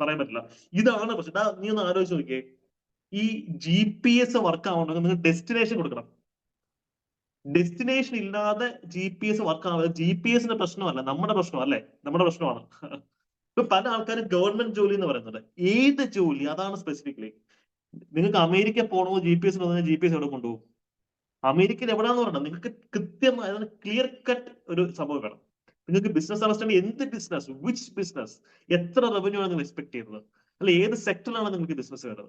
പറയാൻ പറ്റില്ല. ഇതാണ് പ്രശ്നം. നീ ഒന്ന് ആലോചിച്ച് നോക്കിയേ, ഈ GPS വർക്ക് ആവണമെങ്കിൽ നിങ്ങൾ ഡെസ്റ്റിനേഷൻ കൊടുക്കണം. ഡെസ്റ്റിനേഷൻ ഇല്ലാതെ GPS വർക്ക് ആവാതെ GPS പ്രശ്നമല്ല, നമ്മുടെ പ്രശ്നം അല്ലേ, നമ്മുടെ പ്രശ്നമാണ്. ഇപ്പൊ പല ആൾക്കാരും ഗവൺമെന്റ് ജോലി എന്ന് പറയുന്നത് ഏത് ജോലി അതാണ് സ്പെസിഫിക്കലി. നിങ്ങൾക്ക് അമേരിക്ക പോകണോ GPS GPS എവിടെ കൊണ്ടുപോകും? അമേരിക്കയിൽ എവിടെയാന്ന് പറഞ്ഞാൽ നിങ്ങൾക്ക് കൃത്യമായ ക്ലിയർ കട്ട് ഒരു സംഭവം വേണം. നിങ്ങൾക്ക് ബിസിനസ് അണ്ടർസ്റ്റാൻഡ്, എന്ത് ബിസിനസ്, വിച്ച് ബിസിനസ്, എത്ര റവന്യൂ ആണ് നിങ്ങൾ എക്സ്പെക്ട് ചെയ്യുന്നത്, അല്ല ഏത് സെക്ടറിലാണ് നിങ്ങൾക്ക് ബിസിനസ് വേണ്ടത്.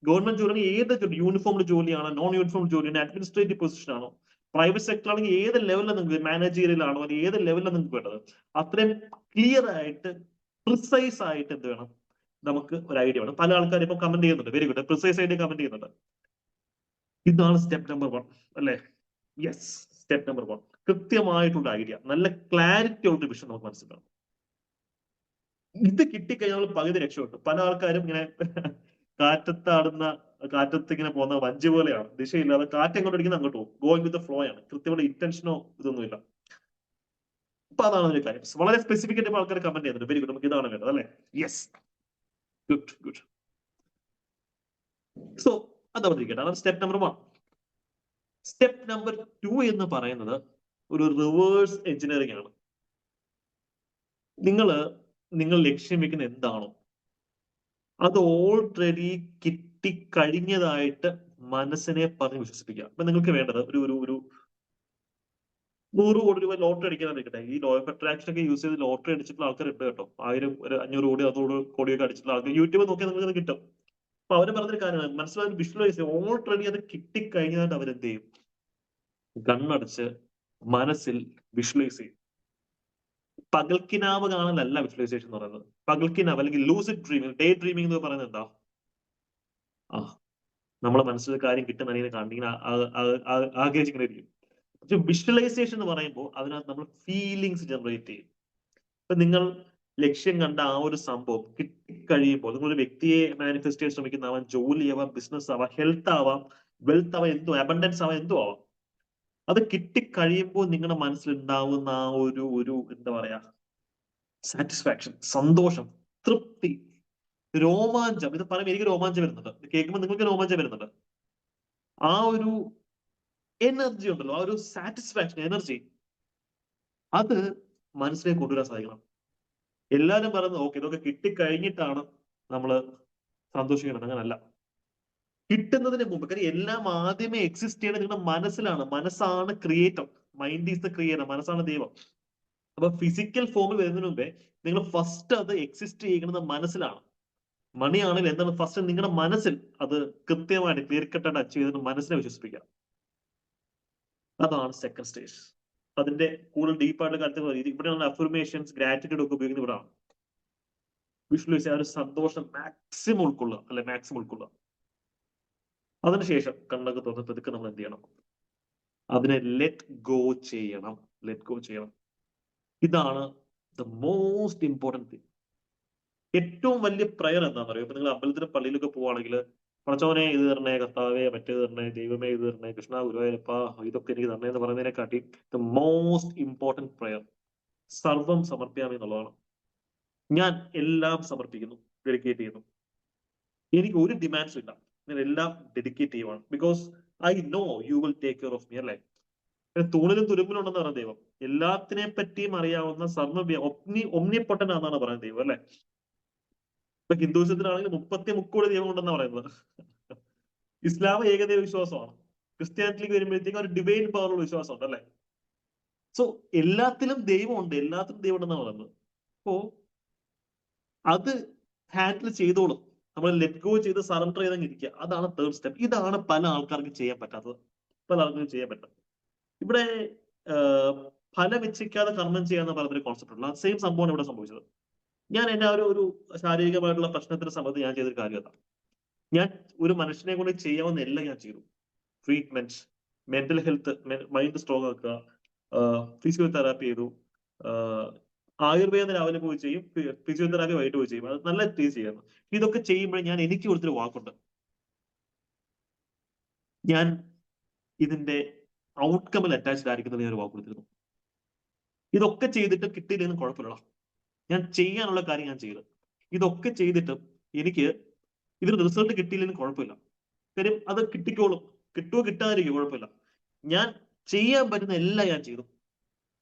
ഗവൺമെന്റ് ജോലി ഏത് യൂണിഫോംഡ് ജോലിയാണോ, നോൺ യൂണിഫോംഡ് ജോലിയാണ്, അഡ്മിനിസ്ട്രേറ്റീവ് പൊസിഷൻ ആണോ, പ്രൈവറ്റ് സെക്ടർ ആണെങ്കിൽ ഏത് ലെവലിലാണ് നിങ്ങൾക്ക് മാനേജീരിയലാണോ, അല്ലെങ്കിൽ ഏത് ലെവലിലാണ് നിങ്ങൾക്ക് വേണ്ടത്, അത്രയും ക്ലിയർ ആയിട്ട് പ്രിസൈസ് ആയിട്ട് എന്ത് വേണം, നമുക്ക് ഒരു ഐഡിയ വേണം. പല ആൾക്കാരും ഇപ്പൊ കമന്റ് ചെയ്യുന്നുണ്ട്, വെരി ഗുഡ്, പ്രിസൈസ് ആയിട്ട് കമന്റ് ചെയ്യുന്നുണ്ട്. ഇതാണ് സ്റ്റെപ്പ് നമ്പർ 1 അല്ലെ? യെസ്, സ്റ്റെപ്പ് നമ്പർ 1 കൃത്യമായിട്ടുള്ള ഐഡിയ, നല്ല ക്ലാരിറ്റി ഉള്ള വിഷൻ നമുക്ക് മനസ്സിലാവും. ഇത് കിട്ടിക്കഴിഞ്ഞാൽ പകുതി രക്ഷപ്പെട്ടു. പല ആൾക്കാരും ഇങ്ങനെ കാറ്റത്താടുന്ന, കാറ്റത്ത് ഇങ്ങനെ പോകുന്ന വഞ്ചി പോലെയാണ്, ദിശയില്ലാതെ കാറ്റ് എങ്ങോട്ട് അടിക്കുന്ന അങ്ങോട്ട് പോകും, ഗോയിങ് വിത്ത് ഫ്ലോ ആണ്, കൃത്യമായ ഇന്റൻഷനോ ഇതൊന്നുമില്ല. അപ്പൊ അതാണ് ഒരു കാര്യം, വളരെ സ്പെസിഫിക് ആയിട്ട് ആൾക്കാർ കമന്റ് ചെയ്യുന്നുണ്ട്. വെരി ഗുഡ്, നമുക്ക് ഇതാണ് വേണ്ടത് അല്ലെ? Yes, good good. സോ അതവിടെ അതാണ് സ്റ്റെപ്പ് നമ്പർ 1. സ്റ്റെപ്പ് നമ്പർ 2 എന്ന് പറയുന്നത് ഒരു റിവേഴ്സ് എഞ്ചിനീയറിംഗ് ആണ്. നിങ്ങൾ ലക്ഷ്യം വെക്കുന്ന എന്താണോ അത് ഓൾറെഡി കിട്ടിക്കഴിഞ്ഞതായിട്ട് മനസ്സിനെ പറഞ്ഞ് വിശ്വസിപ്പിക്കുക. അപ്പൊ നിങ്ങൾക്ക് വേണ്ടത് ഒരു 100 കോടി രൂപ ലോട്ടറി അടിക്കാനായിരിക്കട്ടെ. ഈ ലോ ഓഫ് അട്രാക്ഷൻ ഒക്കെ യൂസ് ചെയ്ത് ലോട്ടറി അടിച്ചിട്ടുള്ള ആൾക്കാരുണ്ട് കേട്ടോ. 1000, 500 കോടി, 100 കോടിയൊക്കെ അടിച്ചിട്ടുള്ള ആൾക്കാർ യൂട്യൂബ് നോക്കിയാൽ നിങ്ങൾക്ക് കിട്ടും. അപ്പൊ അവര് പറഞ്ഞൊരു കാര്യമാണ്, മനസ്സിലായി വിഷ്വലൈസ്, ഓൾറെഡി അത് കിട്ടിക്കഴിഞ്ഞതായിട്ട് അവരെന്ത് ചെയ്യും, കണ്ണടച്ച് മനസ്സിൽ വിഷ്വലൈസ് ചെയ്യും. പകൽക്കിനാവ് കാണലല്ല വിഷ്വലൈസേഷൻ എന്ന് പറയുന്നത്. പകൽക്കിനാവ് അല്ലെങ്കിൽ ലൂസിഡ് ഡ്രീമിംഗ്, ഡേ ഡ്രീമിംഗ് എന്ന് പറയുന്നത് എന്താ, നമ്മളെ മനസ്സിൽ കാര്യം കിട്ടുന്ന അല്ലെങ്കിൽ കാണിങ്ങനെ ആഗ്രഹിച്ചിങ്ങനെ ഇരിക്കും. പക്ഷെ വിഷ്വലൈസേഷൻ എന്ന് പറയുമ്പോൾ അതിനകത്ത് നമ്മൾ ഫീലിങ്സ് ജനറേറ്റ് ചെയ്യും. ഇപ്പൊ നിങ്ങൾ ലക്ഷ്യം കണ്ട ആ ഒരു സംഭവം കിട്ടിക്കഴിയുമ്പോൾ നിങ്ങൾ ഒരു വ്യക്തിയെ മാനിഫെസ്റ്റ് ചെയ്യാൻ ശ്രമിക്കുന്ന, അവൻ ജോലി ആവാം, ബിസിനസ് ആവാം, ഹെൽത്ത് ആവാം, വെൽത്ത് ആവാം, എന്തോ അബണ്ടൻസ് ആവാം, എന്തോ ആവാം, അത് കിട്ടിക്കഴിയുമ്പോൾ നിങ്ങളുടെ മനസ്സിലുണ്ടാവുന്ന ആ ഒരു എന്താ പറയാ, സാറ്റിസ്ഫാക്ഷൻ, സന്തോഷം, തൃപ്തി, രോമാഞ്ചം. ഇത് പറയുമ്പോൾ എനിക്ക് രോമാഞ്ചം വരുന്നുണ്ട്, കേൾക്കുമ്പോൾ നിങ്ങൾക്ക് രോമാഞ്ചം വരുന്നുണ്ട്. ആ ഒരു എനർജി ഉണ്ടല്ലോ, ആ ഒരു സാറ്റിസ്ഫാക്ഷൻ എനർജി, അത് മനസ്സിലേക്ക് കൊണ്ടുവരാൻ സാധിക്കണം. എല്ലാവരും പറയുന്നത് ഓക്കെ ഇതൊക്കെ കിട്ടിക്കഴിഞ്ഞിട്ടാണ് നമ്മൾ സന്തോഷിക്കണം, അങ്ങനല്ല. കിട്ടുന്നതിന് മുമ്പ്, കാര്യം എല്ലാം ആദ്യമേ എക്സിസ്റ്റ് ചെയ്യണത് നിങ്ങളുടെ മനസ്സിലാണ്. മനസ്സാണ് creator, mind is the creator, മനസ്സാണ് ദൈവം. അപ്പൊ ഫിസിക്കൽ ഫോമിൽ വരുന്നതിന് മുമ്പേ നിങ്ങൾ ഫസ്റ്റ് അത് എക്സിസ്റ്റ് ചെയ്യുന്നത് മനസ്സിലാണ്. മണിയാണെങ്കിൽ എന്താണ്, ഫസ്റ്റ് നിങ്ങളുടെ മനസ്സിൽ അത് കൃത്യമായിട്ട് ക്ലിയർ കട്ടായിട്ട് അച്ചീവ് ചെയ്തിട്ട് മനസ്സിനെ വിശ്വസിപ്പിക്കുക. അതാണ് സെക്കൻഡ് സ്റ്റേജ്. അതിന്റെ കൂടുതൽ ഡീപ്പായിട്ടുള്ള കാര്യത്തിൽ ഇവിടെയാണ് അഫർമേഷൻസ്, ഗ്രാറ്റിറ്റ്യൂഡ് ഒക്കെ ഉപയോഗിക്കുന്നത്. ഇവിടെയാണ് വിഷ്വലൈസ് ആ ഒരു സന്തോഷം മാക്സിമം ഉൾക്കൊള്ളുക, അല്ലെ മാക്സിമം ഉൾക്കൊള്ളുക. അതിനുശേഷം കണ്ണൊക്കെ തുറന്ന് പതുക്കെ നമ്മൾ എന്ത് ചെയ്യണം, അതിനെ ലെറ്റ് ഗോ ചെയ്യണം, ലെറ്റ് ഗോ ചെയ്യണം. ഇതാണ് ദ മോസ്റ്റ് ഇമ്പോർട്ടൻറ്റ് തിങ്. ഏറ്റവും വലിയ പ്രയർ എന്താണെന്ന് അറിയോ? ഇപ്പൊ നിങ്ങൾ അമ്പലത്തിലും പള്ളിയിലൊക്കെ പോവാണെങ്കിൽ, പടച്ചവനെ ഇത് തരണേ, കർത്താവേ മറ്റേത് തരണേ, ദൈവമേ ഇത് തരണേ, കൃഷ്ണ ഗുരുവായൂരപ്പ ഇതൊക്കെ എനിക്ക് തരണേ എന്ന് പറയുന്നതിനെക്കാട്ടി ദ മോസ്റ്റ് ഇമ്പോർട്ടൻറ്റ് പ്രയർ സർവം സമർപ്പിക്കാമേ എന്നുള്ളതാണ്. ഞാൻ എല്ലാം സമർപ്പിക്കുന്നു, ഡെഡിക്കേറ്റ് ചെയ്യുന്നു. എനിക്ക് ഒരു ഡിമാൻഡ്സും ഇല്ല, ഞാൻ എല്ലാം ഡെഡിക്കേറ്റ് ചെയ്യുവാണ്. Because I know you will take care of me, അല്ലേ? തൂണിലും തുരുമ്പിലുണ്ടെന്ന് പറയുന്ന ദൈവം, എല്ലാത്തിനെ പറ്റിയും അറിയാവുന്ന ഒമ്നിപ്പൊട്ടൻ ആണെന്നാണ് പറയുന്നത് ദൈവം, അല്ലെ? ഇപ്പൊ ഹിന്ദുവിസത്തിലാണെങ്കിൽ 33 ദൈവം ഉണ്ടെന്ന് പറയുന്നത്. ഇസ്ലാം ഏകദൈവ വിശ്വാസമാണ്. ക്രിസ്ത്യാനിറ്റിക്ക് വരുമ്പോഴത്തേക്കും ഒരു ഡിവൈൻ പവറുള്ള വിശ്വാസമുണ്ട്, അല്ലെ? സോ എല്ലാത്തിലും ദൈവമുണ്ട്, എല്ലാത്തിലും ദൈവം ഉണ്ടെന്നാണ് പറയുന്നത്. അപ്പോ അത് ഹാൻഡിൽ ചെയ്തോളും. നമ്മൾ ലെറ്റ് ഗോ ചെയ്ത് സറണ്ടർ ചെയ്തങ്ങ് ഇരിക്കുക. അതാണ് തേർഡ് സ്റ്റെപ്പ്. ഇതാണ് പല ആൾക്കാർക്കും ചെയ്യാൻ പറ്റാത്തത്, പല ആൾക്കാർക്കും ചെയ്യാൻ പറ്റും. ഇവിടെ ഫലം ഇച്ഛിക്കാതെ കർമ്മം ചെയ്യാന്ന് പറയുന്നൊരു കോൺസെപ്റ്റ് ഉള്ള സെയിം സംഭവമാണ് ഇവിടെ സംഭവിച്ചത്. ഞാൻ എന്റെ ഒരു ശാരീരികമായിട്ടുള്ള പ്രശ്നത്തിന്റെ സമയത്ത് ഞാൻ ചെയ്തൊരു കാര്യം അതാണ്. ഞാൻ ഒരു മനുഷ്യനെ കൊണ്ട് ചെയ്യാവുന്ന എല്ലാം ഞാൻ ചെയ്തു. Treatment, mental health, mind strong ആക്കുക, ഫിസിയോതെറാപ്പി ചെയ്തു, ആയുർവേദം രാവിലെ പോയി ചെയ്യും, ഫിസിയോതെറാപ്പി വൈകിട്ട് പോയി ചെയ്യും. അത് നല്ല ടീസ് ചെയ്യുന്നു. ഇതൊക്കെ ചെയ്യുമ്പോൾ ഞാൻ എനിക്ക് കൊടുത്തൊരു വാക്കുണ്ട്, ഞാൻ ഇതിന്റെ ഔട്ട്കമിൽ അറ്റാച്ച്ഡ് ആയിരിക്കുന്നത് ഞാൻ ഒരു വാക്ക് കൊടുത്തിരുന്നു. ഇതൊക്കെ ചെയ്തിട്ട് കിട്ടിയില്ലെങ്കിലും കുഴപ്പമില്ല, ഞാൻ ചെയ്യാനുള്ള കാര്യം ഞാൻ ചെയ്തു. ഇതൊക്കെ ചെയ്തിട്ട് എനിക്ക് ഇതിന് റിസൾട്ട് കിട്ടിയില്ലെങ്കിലും കുഴപ്പമില്ല, കാര്യം അത് കിട്ടിക്കോളും, കിട്ടുമോ കിട്ടാതിരിക്കും കുഴപ്പമില്ല. ഞാൻ ചെയ്യാൻ പറ്റുന്ന എല്ലാം ഞാൻ ചെയ്തു.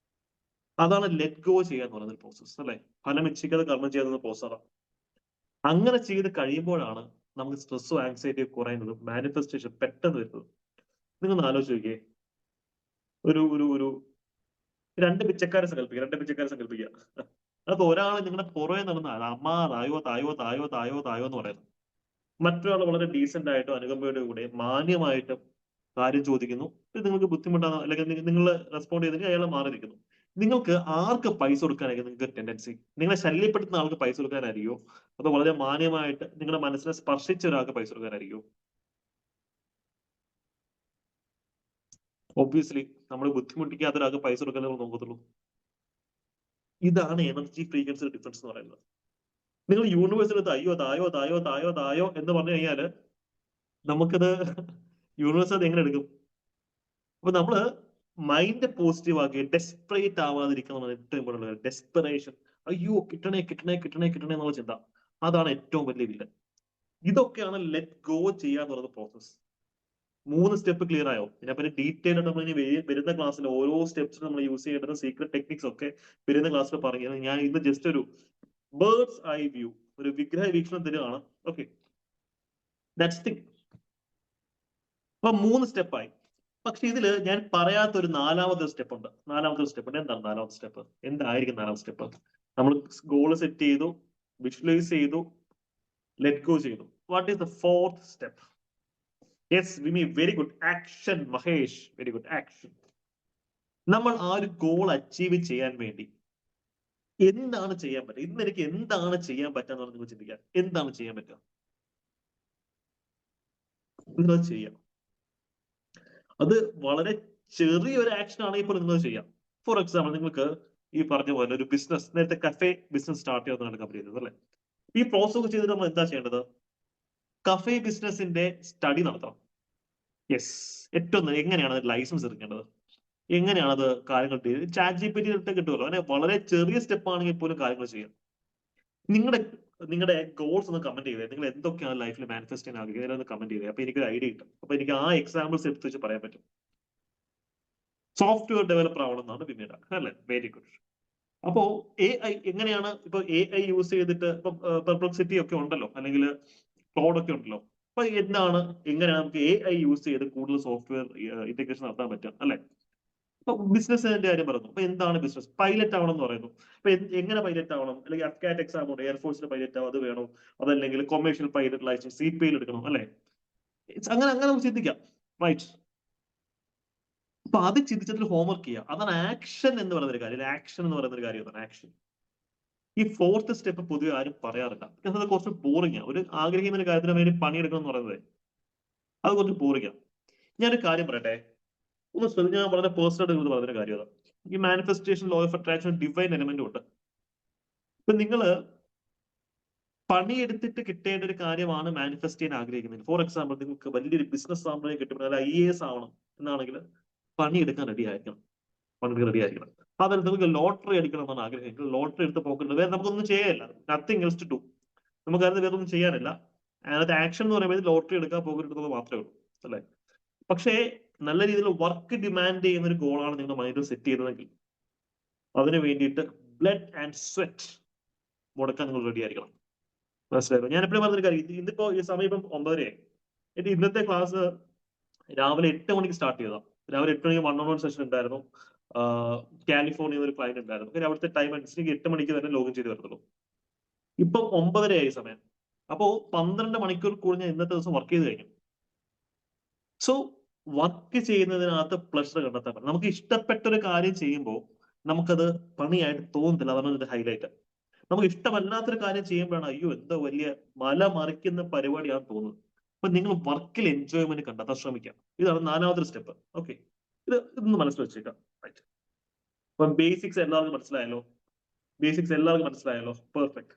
അതാണ് ലെറ്റ് ഗോ ചെയ്യാന്ന് പറയുന്ന പ്രോസസ് അല്ലെ. ഫലം ഇച്ഛിക്കാതെ കർമ്മം ചെയ്യുന്ന പ്രോസസ്സാണ്. അങ്ങനെ ചെയ്ത് കഴിയുമ്പോഴാണ് നമുക്ക് സ്ട്രെസ്സും ആങ്സൈറ്റിയും കുറയുന്നതും മാനിഫെസ്റ്റേഷൻ പെട്ടെന്ന് വരുന്നത്. നിങ്ങൾ ആലോചിച്ച് നോക്കിയേ, ഒരു ഒരു ഒരു രണ്ട് പിച്ചക്കാരെ സങ്കല്പിക്കുക. അത് ഒരാൾ നിങ്ങളുടെ പുറകെ നടന്ന അമ്മ തായോ തായോ തായോ തായോ തായോ എന്ന് പറയുന്നു. മറ്റൊരാൾ വളരെ ഡീസെന്റ് ആയിട്ടും അനുകമ്പയുടെ കൂടെ മാന്യമായിട്ടും കാര്യം ചോദിക്കുന്നു. ഇത് നിങ്ങൾക്ക് ബുദ്ധിമുട്ടാണ്, അല്ലെങ്കിൽ നിങ്ങൾ റെസ്പോണ്ട് ചെയ്തെങ്കിൽ അയാൾ മാറി നിൽക്കുന്നു. നിങ്ങൾക്ക് ആർക്ക് പൈസ കൊടുക്കാനായിരിക്കും നിങ്ങൾക്ക് ടെൻഡൻസി? നിങ്ങളെ ശല്യപ്പെടുത്തുന്ന ആൾക്ക് പൈസ കൊടുക്കാനായിരിക്കോ, അതോ വളരെ മാന്യമായിട്ട് നിങ്ങളുടെ മനസ്സിനെ സ്പർശിച്ച ഒരാൾക്ക് പൈസ കൊടുക്കാനായിരിക്കോ? ഒബ്വിയസ്ലി നമ്മൾ ബുദ്ധിമുട്ടിക്കാത്ത ഒരാൾക്ക് പൈസ കൊടുക്കാൻ നമ്മൾ നോക്കത്തുള്ളൂ. ഇതാണ് എനർജി ഫ്രീക്വൻസി ഡിഫറൻസ് എന്ന് പറയുന്നത്. നിങ്ങൾ യൂണിവേഴ്സിൽ തായോ തായോ തായോ തായോ തായോ എന്ന് പറഞ്ഞു കഴിഞ്ഞാൽ നമുക്കത് യൂണിവേഴ്സ് അത് എങ്ങനെ എടുക്കും? അപ്പൊ നമ്മള് മൈൻഡ് പോസിറ്റീവ് ആക്കി ഡെസ്പറേറ്റ് ആവാതിരിക്കുന്ന ഏറ്റവും കൂടുതൽ ഡെസ്പറേഷൻ. അയ്യോ കിട്ടണേ കിട്ടണേ കിട്ടണേ കിട്ടണേ എന്നുള്ള ചിന്ത, അതാണ് ഏറ്റവും വലിയ വില്ലൻ. ഇതൊക്കെയാണ് ലെറ്റ് ഗോ ചെയ്യാന്ന് പറയുന്ന പ്രോസസ്. 3 സ്റ്റെപ്പ് ക്ലിയർ ആയോ? ഇതിനെപ്പറ്റി ഡീറ്റെയിൽ ആയിട്ട് നമ്മൾ ഇനി വരുന്ന ക്ലാസ്സിൽ ഓരോ സ്റ്റെപ്സും നമ്മൾ യൂസ് ചെയ്യേണ്ട സീക്രട്ട് ടെക്നിക്സ് ഒക്കെ വരുന്ന ക്ലാസ്സിൽ പറഞ്ഞു. ഞാൻ ഇന്ന് ജസ്റ്റ് ഒരു ബേർഡ്സ് ഐ വ്യൂ, ഒരു വിഗ്രഹ വീക്ഷണം തരുകയാണ്. Okay, that's thing. അപ്പൊ 3 സ്റ്റെപ്പായി. പക്ഷെ ഇതില് ഞാൻ പറയാത്ത ഒരു നാലാമത്തെ സ്റ്റെപ്പ് ഉണ്ട്. എന്താണ് നാലാമത്തെ സ്റ്റെപ്പ്? എന്തായിരിക്കും നാലാമത്തെ സ്റ്റെപ്പ്? നമ്മൾ ഗോൾ സെറ്റ് ചെയ്തു, വിഷ്വലൈസ് ചെയ്തു, ലെറ്റ് ഗോ ചെയ്തു. What is the fourth step? Yes Vimi, very good. Action. Mahesh, very good. Action. നമ്മൾ ആ ഒരു ഗോൾ അച്ചീവ് ചെയ്യാൻ വേണ്ടി എന്താണ് ചെയ്യാൻ പറ്റുക? ഇന്ന് എനിക്ക് എന്താണ് ചെയ്യാൻ പറ്റുക നിങ്ങൾ ചിന്തിക്കാം. എന്താണ് ചെയ്യാൻ പറ്റുക? നിങ്ങൾ ചെയ്യാം. അത് വളരെ ചെറിയൊരു ആക്ഷൻ ആണെങ്കിൽ പോലും നിങ്ങൾ ചെയ്യാം. ഫോർ എക്സാമ്പിൾ, നിങ്ങൾക്ക് ഈ പറഞ്ഞ പോലെ ഒരു ബിസിനസ്, നേരത്തെ കഫേ ബിസിനസ് സ്റ്റാർട്ട് ചെയ്യുന്നതാണ് കമ്പനി ചെയ്തത് അല്ലെ. ഈ പ്രോസസ് ചെയ്തിട്ട് നമ്മൾ എന്താ ചെയ്യേണ്ടത്? കഫേ ബിസിനസിന്റെ സ്റ്റഡി നടത്തണം. യെസ്, ഏറ്റവും എങ്ങനെയാണ് ലൈസൻസ് എടുക്കേണ്ടത്, എങ്ങനെയാണ് അത് കാര്യങ്ങൾ ചാറ്റ് ജി പി ടി കിട്ടുമല്ലോ. അങ്ങനെ വളരെ ചെറിയ സ്റ്റെപ്പ് ആണെങ്കിൽ പോലും കാര്യങ്ങൾ ചെയ്യാം. നിങ്ങളുടെ നിങ്ങളുടെ ഗോൾസ് ഒന്ന് കമന്റ് ചെയ്തേ. നിങ്ങൾ എന്തൊക്കെയാണ് ലൈഫിൽ മാനിഫെസ്റ്റ് ചെയ്യാൻ ആഗ്രഹിക്കുന്നത് കമന്റ് ചെയ്തേ. അപ്പൊ എനിക്ക് ഒരു ഐഡിയ കിട്ടും. അപ്പൊ എനിക്ക് ആ എക്സാമ്പിൾസ് എടുത്ത് വെച്ച് പറയാൻ പറ്റും. സോഫ്റ്റ്വെയർ ഡെവലപ്പർ ആവണമെന്നാണ് പിന്നീട് അല്ലെ. Very good. അപ്പോ എ ഐ എങ്ങനെയാണ് ഇപ്പൊ എ ഐ യൂസ് ചെയ്തിട്ട് ഇപ്പൊ പെർപ്ലക്സിറ്റി ഒക്കെ ഉണ്ടല്ലോ, അല്ലെങ്കിൽ ക്ലോഡ് ഒക്കെ ഉണ്ടല്ലോ. അപ്പൊ എങ്ങനെയാണ് നമുക്ക് എ ഐ യൂസ് ചെയ്ത് കൂടുതൽ സോഫ്റ്റ്വെയർ ഇന്റഗ്രേഷൻ നടത്താൻ പറ്റും അല്ലെ. ഇപ്പൊ ബിസിനസിന്റെ കാര്യം പറഞ്ഞു. അപ്പൊ എന്താണ് ബിസിനസ്? പൈലറ്റ് ആവണം എന്ന് പറയുന്നു. അപ്പൊ എങ്ങനെ പൈലറ്റ് ആവണം? അല്ലെങ്കിൽ അഫ്കാറ്റ് എക്സാം ഉണ്ട്, എയർഫോഴ്സിന്റെ പൈലറ്റ് ആവും, അത് വേണം. അതല്ലെങ്കിൽ കൊമേഴ്ഷ്യൽ പൈലറ്റ് ലൈസൻസ് CPA എടുക്കണം അല്ലെ. അങ്ങനെ അങ്ങനെ നമുക്ക് ചിന്തിക്കാം. റൈറ്റ്. അപ്പൊ അത് ചിന്തിച്ചതിൽ ഹോംവർക്ക് ചെയ്യുക. അതാണ് ആക്ഷൻ എന്ന് പറയുന്ന ഒരു കാര്യം. ആക്ഷൻ എന്ന് പറയുന്ന ഒരു കാര്യമാണ് ആക്ഷൻ. ഈ ഫോർത്ത് സ്റ്റെപ്പ് പൊതുവെ ആരും പറയാറില്ല. അത് കുറച്ച് ബോറിംഗ് ആണ്. ഒരു ആഗ്രഹിക്കുന്ന ഒരു കാര്യത്തിന് വേണ്ടി പണിയെടുക്കണം എന്ന് പറയുന്നത് അത് കുറച്ച് ബോറിംഗ് ആണ്. ഞാനൊരു കാര്യം പറയട്ടെ, ഒന്ന് ശ്രദ്ധിച്ച്. ഞാൻ വളരെ പേഴ്സണൽ ആയിട്ട് പറഞ്ഞൊരു കാര്യം അതാണ്. ഈ manifestation, law of attraction divine എലമെന്റും ഉണ്ട്. ഇപ്പൊ നിങ്ങള് പണിയെടുത്തിട്ട് കിട്ടേണ്ട ഒരു കാര്യമാണ് മാനിഫെസ്റ്റ് ചെയ്യാൻ ആഗ്രഹിക്കുന്നത്. ഫോർ എക്സാമ്പിൾ, നിങ്ങൾക്ക് വലിയൊരു ബിസിനസ് സാമ്രാജ്യം കിട്ടുമ്പോൾ അല്ല IAS ആവണം എന്നാണെങ്കിൽ പണിയെടുക്കാൻ റെഡി ആയിരിക്കണം. അതിൽ നിങ്ങൾക്ക് ലോട്ടറി അടിക്കണം എന്നാണ് ആഗ്രഹിക്കുന്നത്. ലോട്ടറി എടുത്ത് പോക്കുന്നത് വേറെ നമുക്കൊന്നും ചെയ്യാനില്ല. Nothing else to do. നമുക്ക് അതിന് വേറെ ഒന്നും ചെയ്യാനില്ല. അതിനകത്ത് ആക്ഷൻ എന്ന് പറയുമ്പോൾ ലോട്ടറി എടുക്കാൻ പോകരുത് മാത്രമേ ഉള്ളൂ അല്ലെ. പക്ഷേ നല്ല രീതിയിൽ വർക്ക് ഡിമാൻഡ് ചെയ്യുന്ന ഒരു ഗോളാണ് നിങ്ങളുടെ മൈൻഡിൽ സെറ്റ് ചെയ്തതെങ്കിൽ അതിന് വേണ്ടിയിട്ട് ബ്ലഡ് ആൻഡ് സ്വെറ്റ് മുടക്കാൻ നിങ്ങൾ റെഡി ആയിരിക്കണം. മനസ്സിലായോ? ഞാൻ എപ്പോഴും പറഞ്ഞൊരു കാര്യം, ഇന്നിപ്പോ ഈ സമയം 9:30. എന്റെ ഇന്നത്തെ ക്ലാസ് രാവിലെ 8 മണിക്ക് സ്റ്റാർട്ട് ചെയ്തതാണ്. രാവിലെ 8 മണിക്ക് 1-on-1 സെഷൻ ഉണ്ടായിരുന്നു. കാലിഫോർണിയ ഒരു ക്ലയന്റ് ഉണ്ടായിരുന്നു. അവിടുത്തെ ടൈം അനുസരിച്ച് 8 മണിക്ക് തന്നെ ലോഗിൻ ചെയ്ത് വരത്തുള്ളൂ. ഇപ്പൊ 9:30 ആയി സമയം. അപ്പോ 12 മണിക്കൂർ കൂടി ഞാൻ ഇന്നത്തെ ദിവസം വർക്ക് ചെയ്ത് കഴിഞ്ഞു. സോ വർക്ക് ചെയ്യുന്നതിനകത്ത് പ്ലഷർ കണ്ടെത്താൻ പറ്റും. നമുക്ക് ഇഷ്ടപ്പെട്ട ഒരു കാര്യം ചെയ്യുമ്പോൾ നമുക്കത് പണിയായിട്ട് തോന്നുന്നില്ല. അതാണ് ഇതിന്റെ ഹൈലൈറ്റ്. നമുക്ക് ഇഷ്ടമല്ലാത്തൊരു കാര്യം ചെയ്യുമ്പോഴാണ് അയ്യോ എന്തോ വലിയ മല മറിക്കുന്ന പരിപാടിയാണെന്ന് തോന്നുന്നത്. അപ്പൊ നിങ്ങൾ വർക്കിൽ എൻജോയ്മെന്റ് കണ്ടെത്താൻ ശ്രമിക്കാം. ഇതാണ് 4ാമത്തെ സ്റ്റെപ്പ്. ഓക്കെ, ഇതൊന്ന് മനസ്സിൽ വെച്ചേക്കാം. റൈറ്റ്. അപ്പൊ ബേസിക്സ് എല്ലാവർക്കും മനസ്സിലായല്ലോ. പെർഫെക്റ്റ്.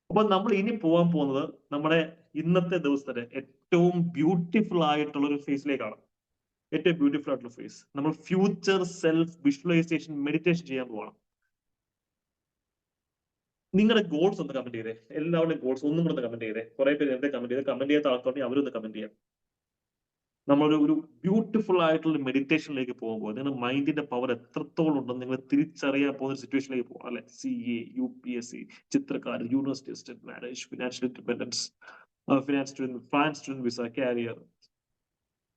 അപ്പൊ നമ്മൾ ഇനി പോകാൻ പോകുന്നത് നമ്മുടെ ഇന്നത്തെ ദിവസത്തെ ഏറ്റവും ബ്യൂട്ടിഫുൾ ആയിട്ടുള്ള ഒരു ഫേസിലേക്കാണ്. ഏറ്റവും ബ്യൂട്ടിഫുൾ ആയിട്ടുള്ള ഫേസ്. നമ്മൾ ഫ്യൂച്ചർ സെൽഫ് വിഷ്വലൈസേഷൻ മെഡിറ്റേഷൻ ചെയ്യാൻ പോവാണ്. നിങ്ങളുടെ ഗോൾസ് ഒന്ന് കമന്റ് ചെയ്തേ. എല്ലാവരുടെയും ഗോൾസ് ഒന്നും കൂടെ കമന്റ് ചെയ്തേ. കുറെ പേര് എന്റെ കമന്റ് ചെയ്ത്, കമന്റ് ചെയ്യാത്ത ആൾക്കാരുണ്ടെങ്കിൽ അവരൊന്ന് കമന്റ് ചെയ്യാം. നമ്മളൊരു ബ്യൂട്ടിഫുൾ ആയിട്ടുള്ള മെഡിറ്റേഷനിലേക്ക് പോകുമ്പോൾ നിങ്ങളുടെ മൈൻഡിന്റെ പവർ എത്രത്തോളം ഉണ്ടെന്ന് നിങ്ങൾ തിരിച്ചറിയാൻ പോകുന്ന സിറ്റുവേഷനിലേക്ക് പോകും അല്ലെ. CA, UPSC, ചിത്രകാരൻ, university assistant, marriage, financial independence, finance student visa, carrier,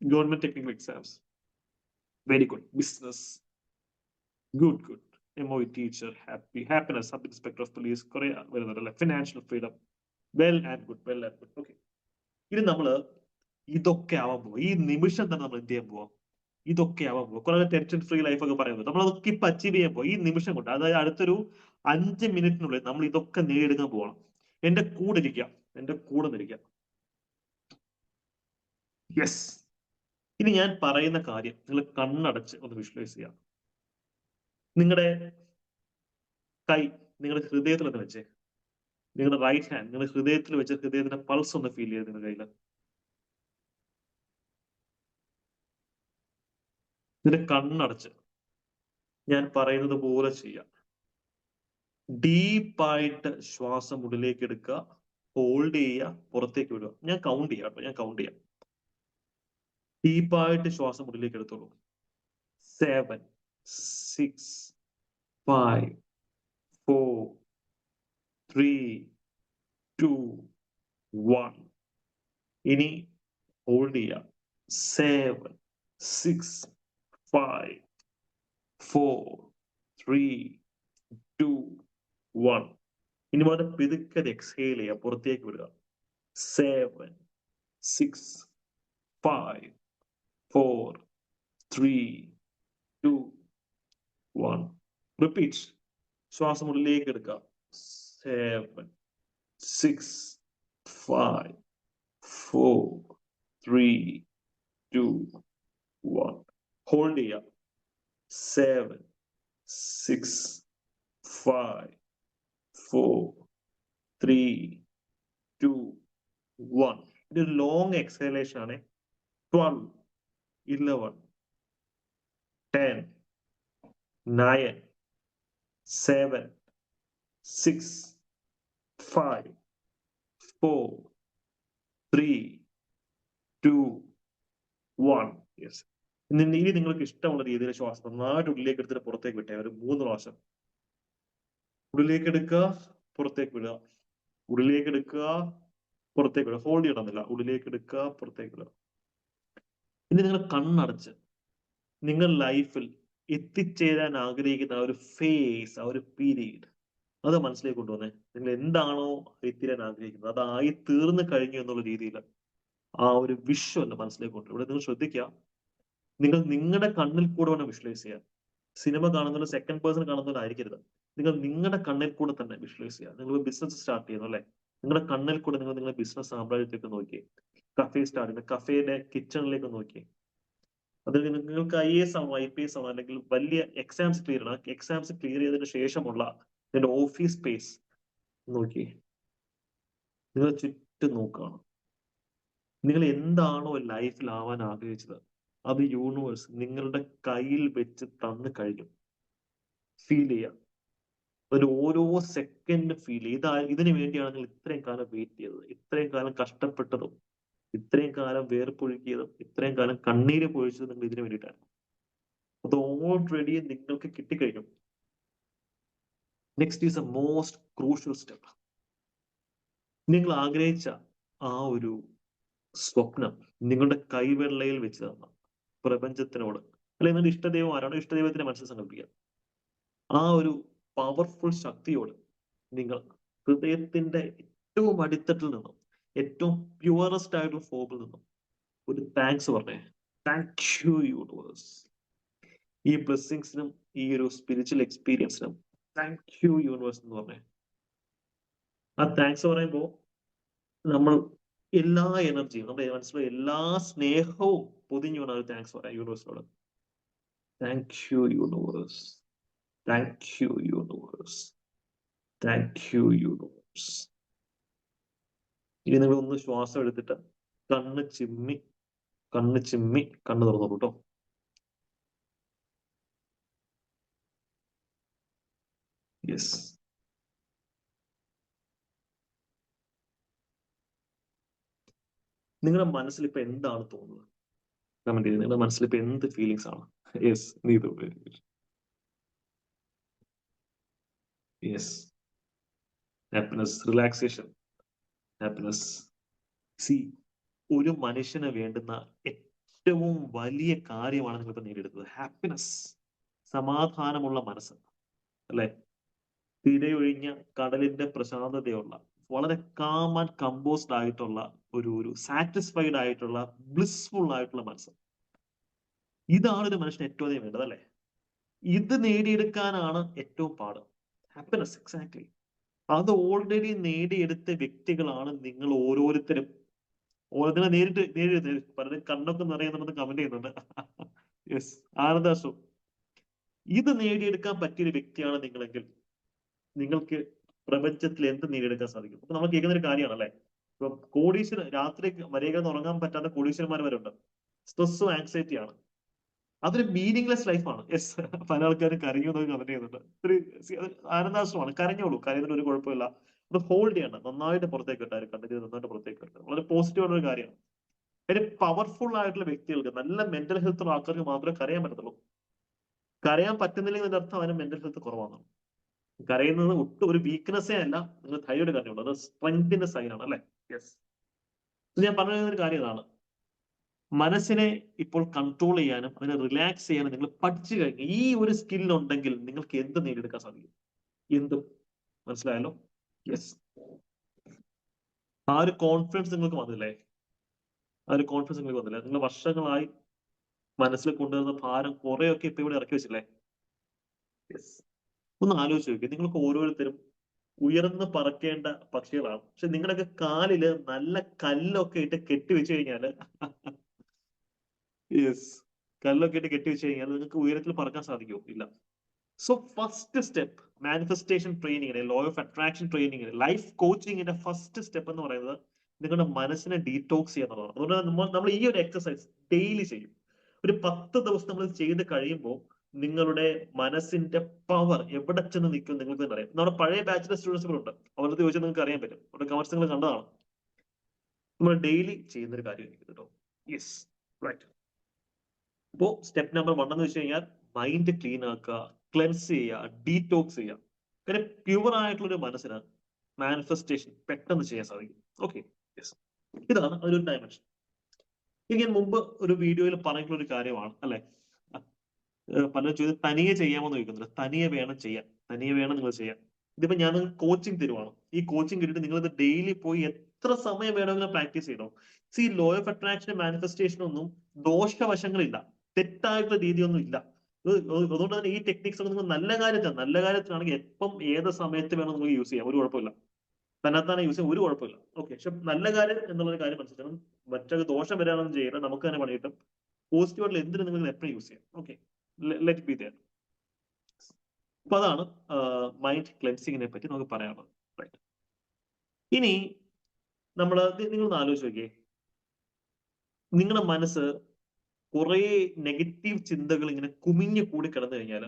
government technical exams, very good, business, good, MOE teacher, happiness, sub inspector of police, കുറെ വരുന്നുണ്ട് അല്ലെ. Financial freedom, well and good. Okay, ഇനി നമ്മള് ഇതൊക്കെ ആവാൻ പോവാ. ഈ നിമിഷം തന്നെ നമ്മൾ എന്ത് ചെയ്യാൻ പോവാ? ഇതൊക്കെ ആവാൻ പോവാ. കുറെ ടെൻഷൻ ഫ്രീ ലൈഫ് ഒക്കെ പറയുന്നത് നമ്മൾ അതൊക്കെ ഇപ്പൊ അച്ചീവ് ചെയ്യാൻ പോവാ. ഈ നിമിഷം കൊണ്ട്, അതായത് അടുത്തൊരു 5 മിനിറ്റിനുള്ളിൽ നമ്മൾ ഇതൊക്കെ നേടിയെടുക്കാൻ പോവാണ്. എന്റെ കൂടെ ഇരിക്കാം, എന്റെ കൂടെ നിൽക്കാം. യെസ്. ഇനി ഞാൻ പറയുന്ന കാര്യം നിങ്ങൾ കണ്ണടച്ച് ഒന്ന് വിഷ്വലൈസ് ചെയ്യാം. നിങ്ങളുടെ കൈ നിങ്ങളുടെ ഹൃദയത്തിൽ ഒന്ന് വെച്ചേ. നിങ്ങളുടെ റൈറ്റ് ഹാൻഡ് നിങ്ങളുടെ ഹൃദയത്തിൽ വെച്ച് ഹൃദയത്തിന്റെ പൾസ് ഒന്ന് ഫീൽ ചെയ്ത് നിങ്ങളുടെ കയ്യിൽ. നിന്റെ കണ്ണടച്ച് ഞാൻ പറയുന്നത് പോലെ ചെയ്യാം. ഡീപ്പായിട്ട് ശ്വാസം ഉള്ളിലേക്ക് എടുക്കുക, ഹോൾഡ് ചെയ്യുക, പുറത്തേക്ക് വിടുക. ഞാൻ കൗണ്ട് ചെയ്യാം. ഡീപ്പായിട്ട് ശ്വാസം ഉള്ളിലേക്ക് എടുത്തോളൂ. 7, 6, 5, 4, 3, 2, 1. ഇനി ഹോൾഡ് ചെയ്യുക. 7, 6, 5, 4, 3, 2, 1. ഇനി വളരെ പിതുക്കെ എക്സ്ഹേൽ ചെയ്യുക, പുറത്തേക്ക് വിടുക. 7, 6, 5, 4, 3, 2, 1. റിപ്പീറ്റ്. ശ്വാസം ഉള്ളിലേക്ക് എടുക്കുക. 7, 6, 5, 4, 3, 2, 1. ഹോൾഡ് ചെയ്യുക. 7, 6, 5, 4, 3, 2, 1. ഇതൊരു ലോങ് എക്സലേഷൻ ആണ്. 12, 11, 10, 9, 7, 6, 5, 4, 3, 2, 1. യെസ്. ഇനി നിങ്ങൾക്ക് ഇഷ്ടമുള്ള രീതിയിൽ ശ്വാസം നന്നായിട്ട് ഉള്ളിലേക്ക് എടുത്തിട്ട് പുറത്തേക്ക് വിട്ടേ. ഒരു 3 പ്രാവശ്യം ഉള്ളിലേക്ക് എടുക്കുക, പുറത്തേക്ക് വിടുക. ഉള്ളിലേക്ക് എടുക്കുക, പുറത്തേക്ക് വിടുക. ഹോൾഡ് ചെയ്യണമെന്നില്ല. ഉള്ളിലേക്ക് എടുക്കുക, പുറത്തേക്ക് വിടുക. ഇനി നിങ്ങൾ കണ്ണടച്ച് നിങ്ങൾ ലൈഫിൽ എത്തിച്ചേരാൻ ആഗ്രഹിക്കുന്ന ആ ഒരു ഫേസ്, ആ ഒരു പീരീഡ്, അത് മനസ്സിലേക്ക് കൊണ്ടുവന്നേ. നിങ്ങൾ എന്താണോ എത്തിരാൻ ആഗ്രഹിക്കുന്നത് അതായി തീർന്നു കഴിഞ്ഞു എന്നുള്ള രീതിയിൽ ആ ഒരു വിഷ്വൽ മനസ്സിലേക്ക് കൊണ്ടുവരും. ഇവിടെ നിങ്ങൾ ശ്രദ്ധിക്കുക, നിങ്ങൾ നിങ്ങളുടെ കണ്ണിൽ കൂടെ വേണം വിഷ്വലൈസ് ചെയ്യാൻ. സിനിമ കാണുന്നത് സെക്കൻഡ് പേഴ്സൺ കാണുന്നവരായിരിക്കരുത്. നിങ്ങൾ നിങ്ങളുടെ കണ്ണിൽ കൂടെ തന്നെ വിഷ്വലൈസ് ചെയ്യുക. നിങ്ങൾ ബിസിനസ് സ്റ്റാർട്ട് ചെയ്യുന്നു അല്ലെ, നിങ്ങളുടെ കണ്ണിൽ കൂടെ നിങ്ങൾ നിങ്ങളുടെ ബിസിനസ് സാമ്രാജ്യത്തേക്ക് നോക്കി. കഫേ സ്റ്റാർട്ട് ചെയ്യുന്ന കഫേയുടെ കിച്ചണിലേക്ക് നോക്കി. അത് നിങ്ങൾക്ക് IAS ആണോ IPS ആണോ അല്ലെങ്കിൽ വലിയ എക്സാംസ് ക്ലിയർ ആണ്. എക്സാംസ് ക്ലിയർ ചെയ്തതിനു ശേഷമുള്ള നിങ്ങളുടെ ഓഫീസ് സ്പേസ് നോക്കി. നിങ്ങൾ ചുറ്റും നോക്കുകയാണ്. നിങ്ങൾ എന്താണോ ലൈഫിൽ ആവാൻ ആഗ്രഹിച്ചത് അത് യൂണിവേഴ്സ് നിങ്ങളുടെ കയ്യിൽ വെച്ച് തന്നു കഴിഞ്ഞു. ഫീൽ ചെയ്യുക. ഒരു ഓരോ സെക്കൻഡ് ഫീൽ ചെയ്യുക. ഇതിനു വേണ്ടിയാണ് നിങ്ങൾ ഇത്രയും കാലം വെയിറ്റ് ചെയ്തത്, ഇത്രയും കാലം കഷ്ടപ്പെട്ടതും, ഇത്രയും കാലം വേർപ്പൊഴുക്കിയതും, ഇത്രയും കാലം കണ്ണീര് പൊഴിച്ചതും നിങ്ങൾ ഇതിനു വേണ്ടിയിട്ടാണ്. അത് ഓൾറെഡി നിങ്ങൾക്ക് കിട്ടിക്കഴിഞ്ഞു. Next is a most crucial step. നിങ്ങൾ ആഗ്രഹിച്ച ആ ഒരു സ്വപ്നം നിങ്ങളുടെ കൈവെള്ളയിൽ വെച്ച് തന്ന പ്രപഞ്ചത്തിനോട്, അല്ലെങ്കിൽ നിങ്ങളുടെ ഇഷ്ടദൈവം ആരാണോ ഇഷ്ടദൈവത്തിന്റെ മനസ്സിൽ സങ്കല്പിക്കുക. ആ ഒരു പവർഫുൾ ശക്തിയോട് നിങ്ങൾ ഹൃദയത്തിന്റെ ഏറ്റവും അടിത്തട്ടിൽ നിന്നും, ഏറ്റവും പ്യുവറസ്റ്റ് ആയിട്ടുള്ള ഫോമിൽ നിന്നും ഒരു താങ്ക്സ് പറഞ്ഞേ. Thank you universe. ഈ ബ്ലെസ്സിങ്സിനും ഈ ഒരു സ്പിരിച്വൽ എക്സ്പീരിയൻസിനും താങ്ക് യു യൂണിവേഴ്സ് എന്ന് പറഞ്ഞേ. ആ താങ്ക്സ് പറയുമ്പോൾ നമ്മൾ എല്ലാ എനർജിയും, നമ്മുടെ മനസ്സിലെ എല്ലാ സ്നേഹവും പൊതിഞ്ഞു വേണം താങ്ക്സ് പറയാം യൂണിവേഴ്സിനോട്. Thank you universe, thank you universe, thank you universe. ഇനി നിങ്ങൾ ഒന്ന് ശ്വാസം എടുത്തിട്ട് കണ്ണ് ചിമ്മി കണ്ണ് തുറന്നോളൂ കേട്ടോ. യെസ്. നിങ്ങളുടെ മനസ്സിൽ ഇപ്പൊ എന്താണ് തോന്നുന്നത്? കമന്റ് ചെയ്ത് നിങ്ങളുടെ മനസ്സിൽ ഇപ്പൊ എന്ത് ഫീലിങ്സ് ആണ്? Yes, Neethu. Yes, happiness, relaxation, happiness. C, ഒരു മനുഷ്യന് വേണ്ടുന്ന ഏറ്റവും വലിയ കാര്യമാണ് നിങ്ങളിപ്പോ നേടിയെടുത്തത്, ഹാപ്പിനെസ്, സമാധാനമുള്ള മനസ്സ്, അല്ലെ? തിരയൊഴിഞ്ഞ കടലിന്റെ പ്രശാന്തതയുള്ള, വളരെ കാം ആൻഡ് കമ്പോസ്ഡ് ആയിട്ടുള്ള ഒരു സാറ്റിസ്ഫൈഡ് ആയിട്ടുള്ള, ബ്ലിസ്ഫുൾ ആയിട്ടുള്ള മനസ്സ്. ഇതാണ് ഒരു മനുഷ്യന് ഏറ്റവും അധികം വേണ്ടത്, അല്ലെ? ഇത് നേടിയെടുക്കാനാണ് ഏറ്റവും പാട്, ഹാപ്പിനെസ്. എക്സാക്ട്ലി. അത് ഓൾറെഡി നേടിയെടുത്ത വ്യക്തികളാണ് നിങ്ങൾ ഓരോരുത്തരും. ഓരോരുത്തരെ നേരിട്ട് പലരും കണ്ണൊക്കെ നിറയുന്നുണ്ടെന്ന് കമന്റ് ചെയ്യുന്നുണ്ട്. യെസ്, ആനന്ദാശു. ഇത് നേടിയെടുക്കാൻ പറ്റിയൊരു വ്യക്തിയാണ് നിങ്ങളെങ്കിൽ നിങ്ങൾക്ക് പ്രപഞ്ചത്തിൽ എന്ത് നേടിയെടുക്കാൻ സാധിക്കും. അപ്പൊ നമ്മൾ കേൾക്കുന്ന ഒരു കാര്യമാണല്ലേ, ഇപ്പൊ രാത്രി മര്യാദ ഉറങ്ങാൻ പറ്റാത്ത കോടീശ്വരന്മാർ വരെ ഉണ്ട്. സ്ട്രെസ്സും ആങ്സൈറ്റിയാണ്. അതൊരു മീനിങ്ലെസ് ലൈഫാണ്. യെസ്, പല ആൾക്കാരും കരഞ്ഞു എന്നൊക്കെ കമന്റ് ചെയ്യുന്നുണ്ട്. ആനന്ദാശ്രമമാണ്, കരഞ്ഞോളൂ, കരയുന്നതിന് ഒരു കുഴപ്പമില്ല. അത് ഹോൾഡ് ചെയ്യണം, നന്നായിട്ട് പുറത്തേക്ക് ഇട്ടാൽ കണ്ടിട്ട് നന്നായിട്ട് പുറത്തേക്ക് ഇട്ട് വളരെ പോസിറ്റീവ് ആയിട്ടുള്ള ഒരു കാര്യമാണ്. ഒരു പവർഫുൾ ആയിട്ടുള്ള വ്യക്തികൾക്ക്, നല്ല മെന്റൽ ഹെൽത്ത് ഉള്ള ആൾക്കാർക്ക് മാത്രമേ കരയാൻ പറ്റത്തുള്ളൂ. കരയാൻ പറ്റുന്നില്ലെങ്കിൽ അതിന്റെ അർത്ഥം അവന് മെന്റൽ ഹെൽത്ത് കുറവാണ്. കരയുന്നത് ഒട്ടും ഒരു വീക്ക്നെസ്സേ അല്ല, നിങ്ങൾ ധൈര്യം കരഞ്ഞുള്ളൂ, അത് സ്ട്രെങ്തിന്റെ സൈനാണ്, അല്ലെ? യെസ്. ഞാൻ പറഞ്ഞ ഒരു കാര്യം ഇതാണ്, മനസ്സിനെ ഇപ്പോൾ കൺട്രോൾ ചെയ്യാനും അതിനെ റിലാക്സ് ചെയ്യാനും നിങ്ങൾ പഠിച്ചു കഴിഞ്ഞു ഈ ഒരു സ്കിൽ ഉണ്ടെങ്കിൽ നിങ്ങൾക്ക് എന്ത് നേടിയെടുക്കാൻ സാധിക്കും, എന്തും. മനസ്സിലായല്ലോ? യെസ്. ആ ഒരു കോൺഫിഡൻസ് നിങ്ങൾക്ക് വന്നില്ലേ? ആ ഒരു കോൺഫിഡൻസ് നിങ്ങൾക്ക് വന്നില്ലേ? നിങ്ങൾ വർഷങ്ങളായി മനസ്സിൽ കൊണ്ടുവരുന്ന ഭാരം കുറെയൊക്കെ ഇപ്പൊ ഇവിടെ ഇറക്കി വെച്ചില്ലേ? യെസ്. ഒന്ന് ആലോചിച്ച് നോക്കി, നിങ്ങൾക്ക് ഓരോരുത്തരും ഉയർന്ന് പറക്കേണ്ട പക്ഷികളാണ്. പക്ഷെ നിങ്ങളുടെയൊക്കെ കാലില് നല്ല കല്ലൊക്കെ ഇട്ട് കെട്ടി വെച്ച് കഴിഞ്ഞാല് യെസ്, കല്ലൊക്കെ ഇട്ട് കെട്ടി വെച്ച് കഴിഞ്ഞാൽ നിങ്ങൾക്ക് ഉയരത്തിൽ പറക്കാൻ സാധിക്കുമോ? ഇല്ല. സോ ഫസ്റ്റ് സ്റ്റെപ്പ് മാനിഫെസ്റ്റേഷൻ ട്രെയിനിങ്ങിന്, ലോ ഓഫ് അട്രാക്ഷൻ ട്രെയിനിങ്ങിന്, ലൈഫ് കോച്ചിങ്ങിന്റെ ഫസ്റ്റ് സ്റ്റെപ്പ് എന്ന് പറയുന്നത് നിങ്ങളുടെ മനസ്സിനെ ഡീറ്റോക്സ് ചെയ്യുന്നതാണ്. അതുകൊണ്ട് നമ്മൾ ഈ ഒരു എക്സസൈസ് ഡെയിലി ചെയ്യും. ഒരു 10 ദിവസം നമ്മൾ ചെയ്ത് കഴിയുമ്പോൾ നിങ്ങളുടെ മനസ്സിന്റെ പവർ എവിടെ ചെന്ന് നിൽക്കും നിങ്ങൾക്ക് തന്നെ അറിയാം. നമ്മുടെ പഴയ ബാച്ചിലെ സ്റ്റുഡൻസുകളുണ്ട്, അവരുടെ ചോദിച്ചാൽ നിങ്ങൾക്ക് അറിയാൻ പറ്റും. അവരുടെ കമന്റ്സ് നിങ്ങൾ കണ്ടതാണ്. നമ്മൾ ഡെയിലി ചെയ്യുന്ന ഒരു കാര്യമായിരിക്കും കേട്ടോ. Yes, right. അപ്പോ സ്റ്റെപ്പ് നമ്പർ 1 എന്ന് വെച്ച് കഴിഞ്ഞാൽ മൈൻഡ് ക്ലീൻ ആക്കുക, ക്ലെൻസ് ചെയ്യുക, ഡീറ്റോക്സ് ചെയ്യുക. പിന്നെ പ്യുവർ ആയിട്ടുള്ള ഒരു മനസ്സിന് മാനിഫെസ്റ്റേഷൻ പെട്ടെന്ന് ചെയ്യാൻ സാധിക്കും. Okay, yes. ഇതാണ് അതിലൊരു ഡയമെൻഷൻ. ഇത് ഞാൻ മുമ്പ് ഒരു വീഡിയോയിൽ പറഞ്ഞിട്ടുള്ള ഒരു കാര്യമാണ്, അല്ലെ? പലരും ചോദിച്ചത് തനിയെ ചെയ്യാമെന്ന് ചോദിക്കുന്നില്ല. തനിയെ വേണം ചെയ്യാൻ, തനിയെ വേണം നിങ്ങൾ ചെയ്യാൻ. ഇതിപ്പോ ഞാൻ കോച്ചിങ് തരുവാണ്. ഈ കോച്ചിങ് കിട്ടിയിട്ട് നിങ്ങൾ ഇത് ഡെയിലി പോയി എത്ര സമയം വേണമെങ്കിലും പ്രാക്ടീസ് ചെയ്യണം. സി, ലോ ഓഫ് അട്രാക്ഷനും മാനിഫെസ്റ്റേഷനും ഒന്നും ദോഷവശങ്ങളില്ല, തെറ്റായിട്ടുള്ള രീതിയൊന്നും ഇല്ല. അതുകൊണ്ട് തന്നെ ഈ ടെക്നിക്സ് ഒക്കെ നിങ്ങൾ നല്ല കാര്യത്തിലാണെങ്കിൽ എപ്പം ഏത് സമയത്ത് വേണം നിങ്ങൾക്ക് യൂസ് ചെയ്യാം, ഒരു കുഴപ്പമില്ല. തന്നെത്താനെ യൂസ് ചെയ്യാൻ ഒരു കുഴപ്പമില്ല. ഓക്കെ, പക്ഷെ നല്ല കാര്യം എന്നുള്ളൊരു കാര്യം മനസ്സിലാക്കണം. മറ്റൊരു ദോഷം വരാനൊന്നും ചെയ്യണം, നമുക്ക് തന്നെ പണി കിട്ടും. പോസിറ്റീവായിട്ടുള്ള എന്തിനും നിങ്ങൾ എപ്പോഴും യൂസ് ചെയ്യാം. Okay, let be there. അപ്പൊ അതാണ് മൈൻഡ് ക്ലെൻസിങ്ങിനെ പറ്റി നമുക്ക് പറയാനുള്ളത്. റൈറ്റ്. ഇനി നിങ്ങൾ ആലോചിച്ച് നോക്കിയേ, നിങ്ങളുടെ മനസ്സ് കുറെ നെഗറ്റീവ് ചിന്തകൾ ഇങ്ങനെ കുമിഞ്ഞു കൂടി കിടന്നു കഴിഞ്ഞാൽ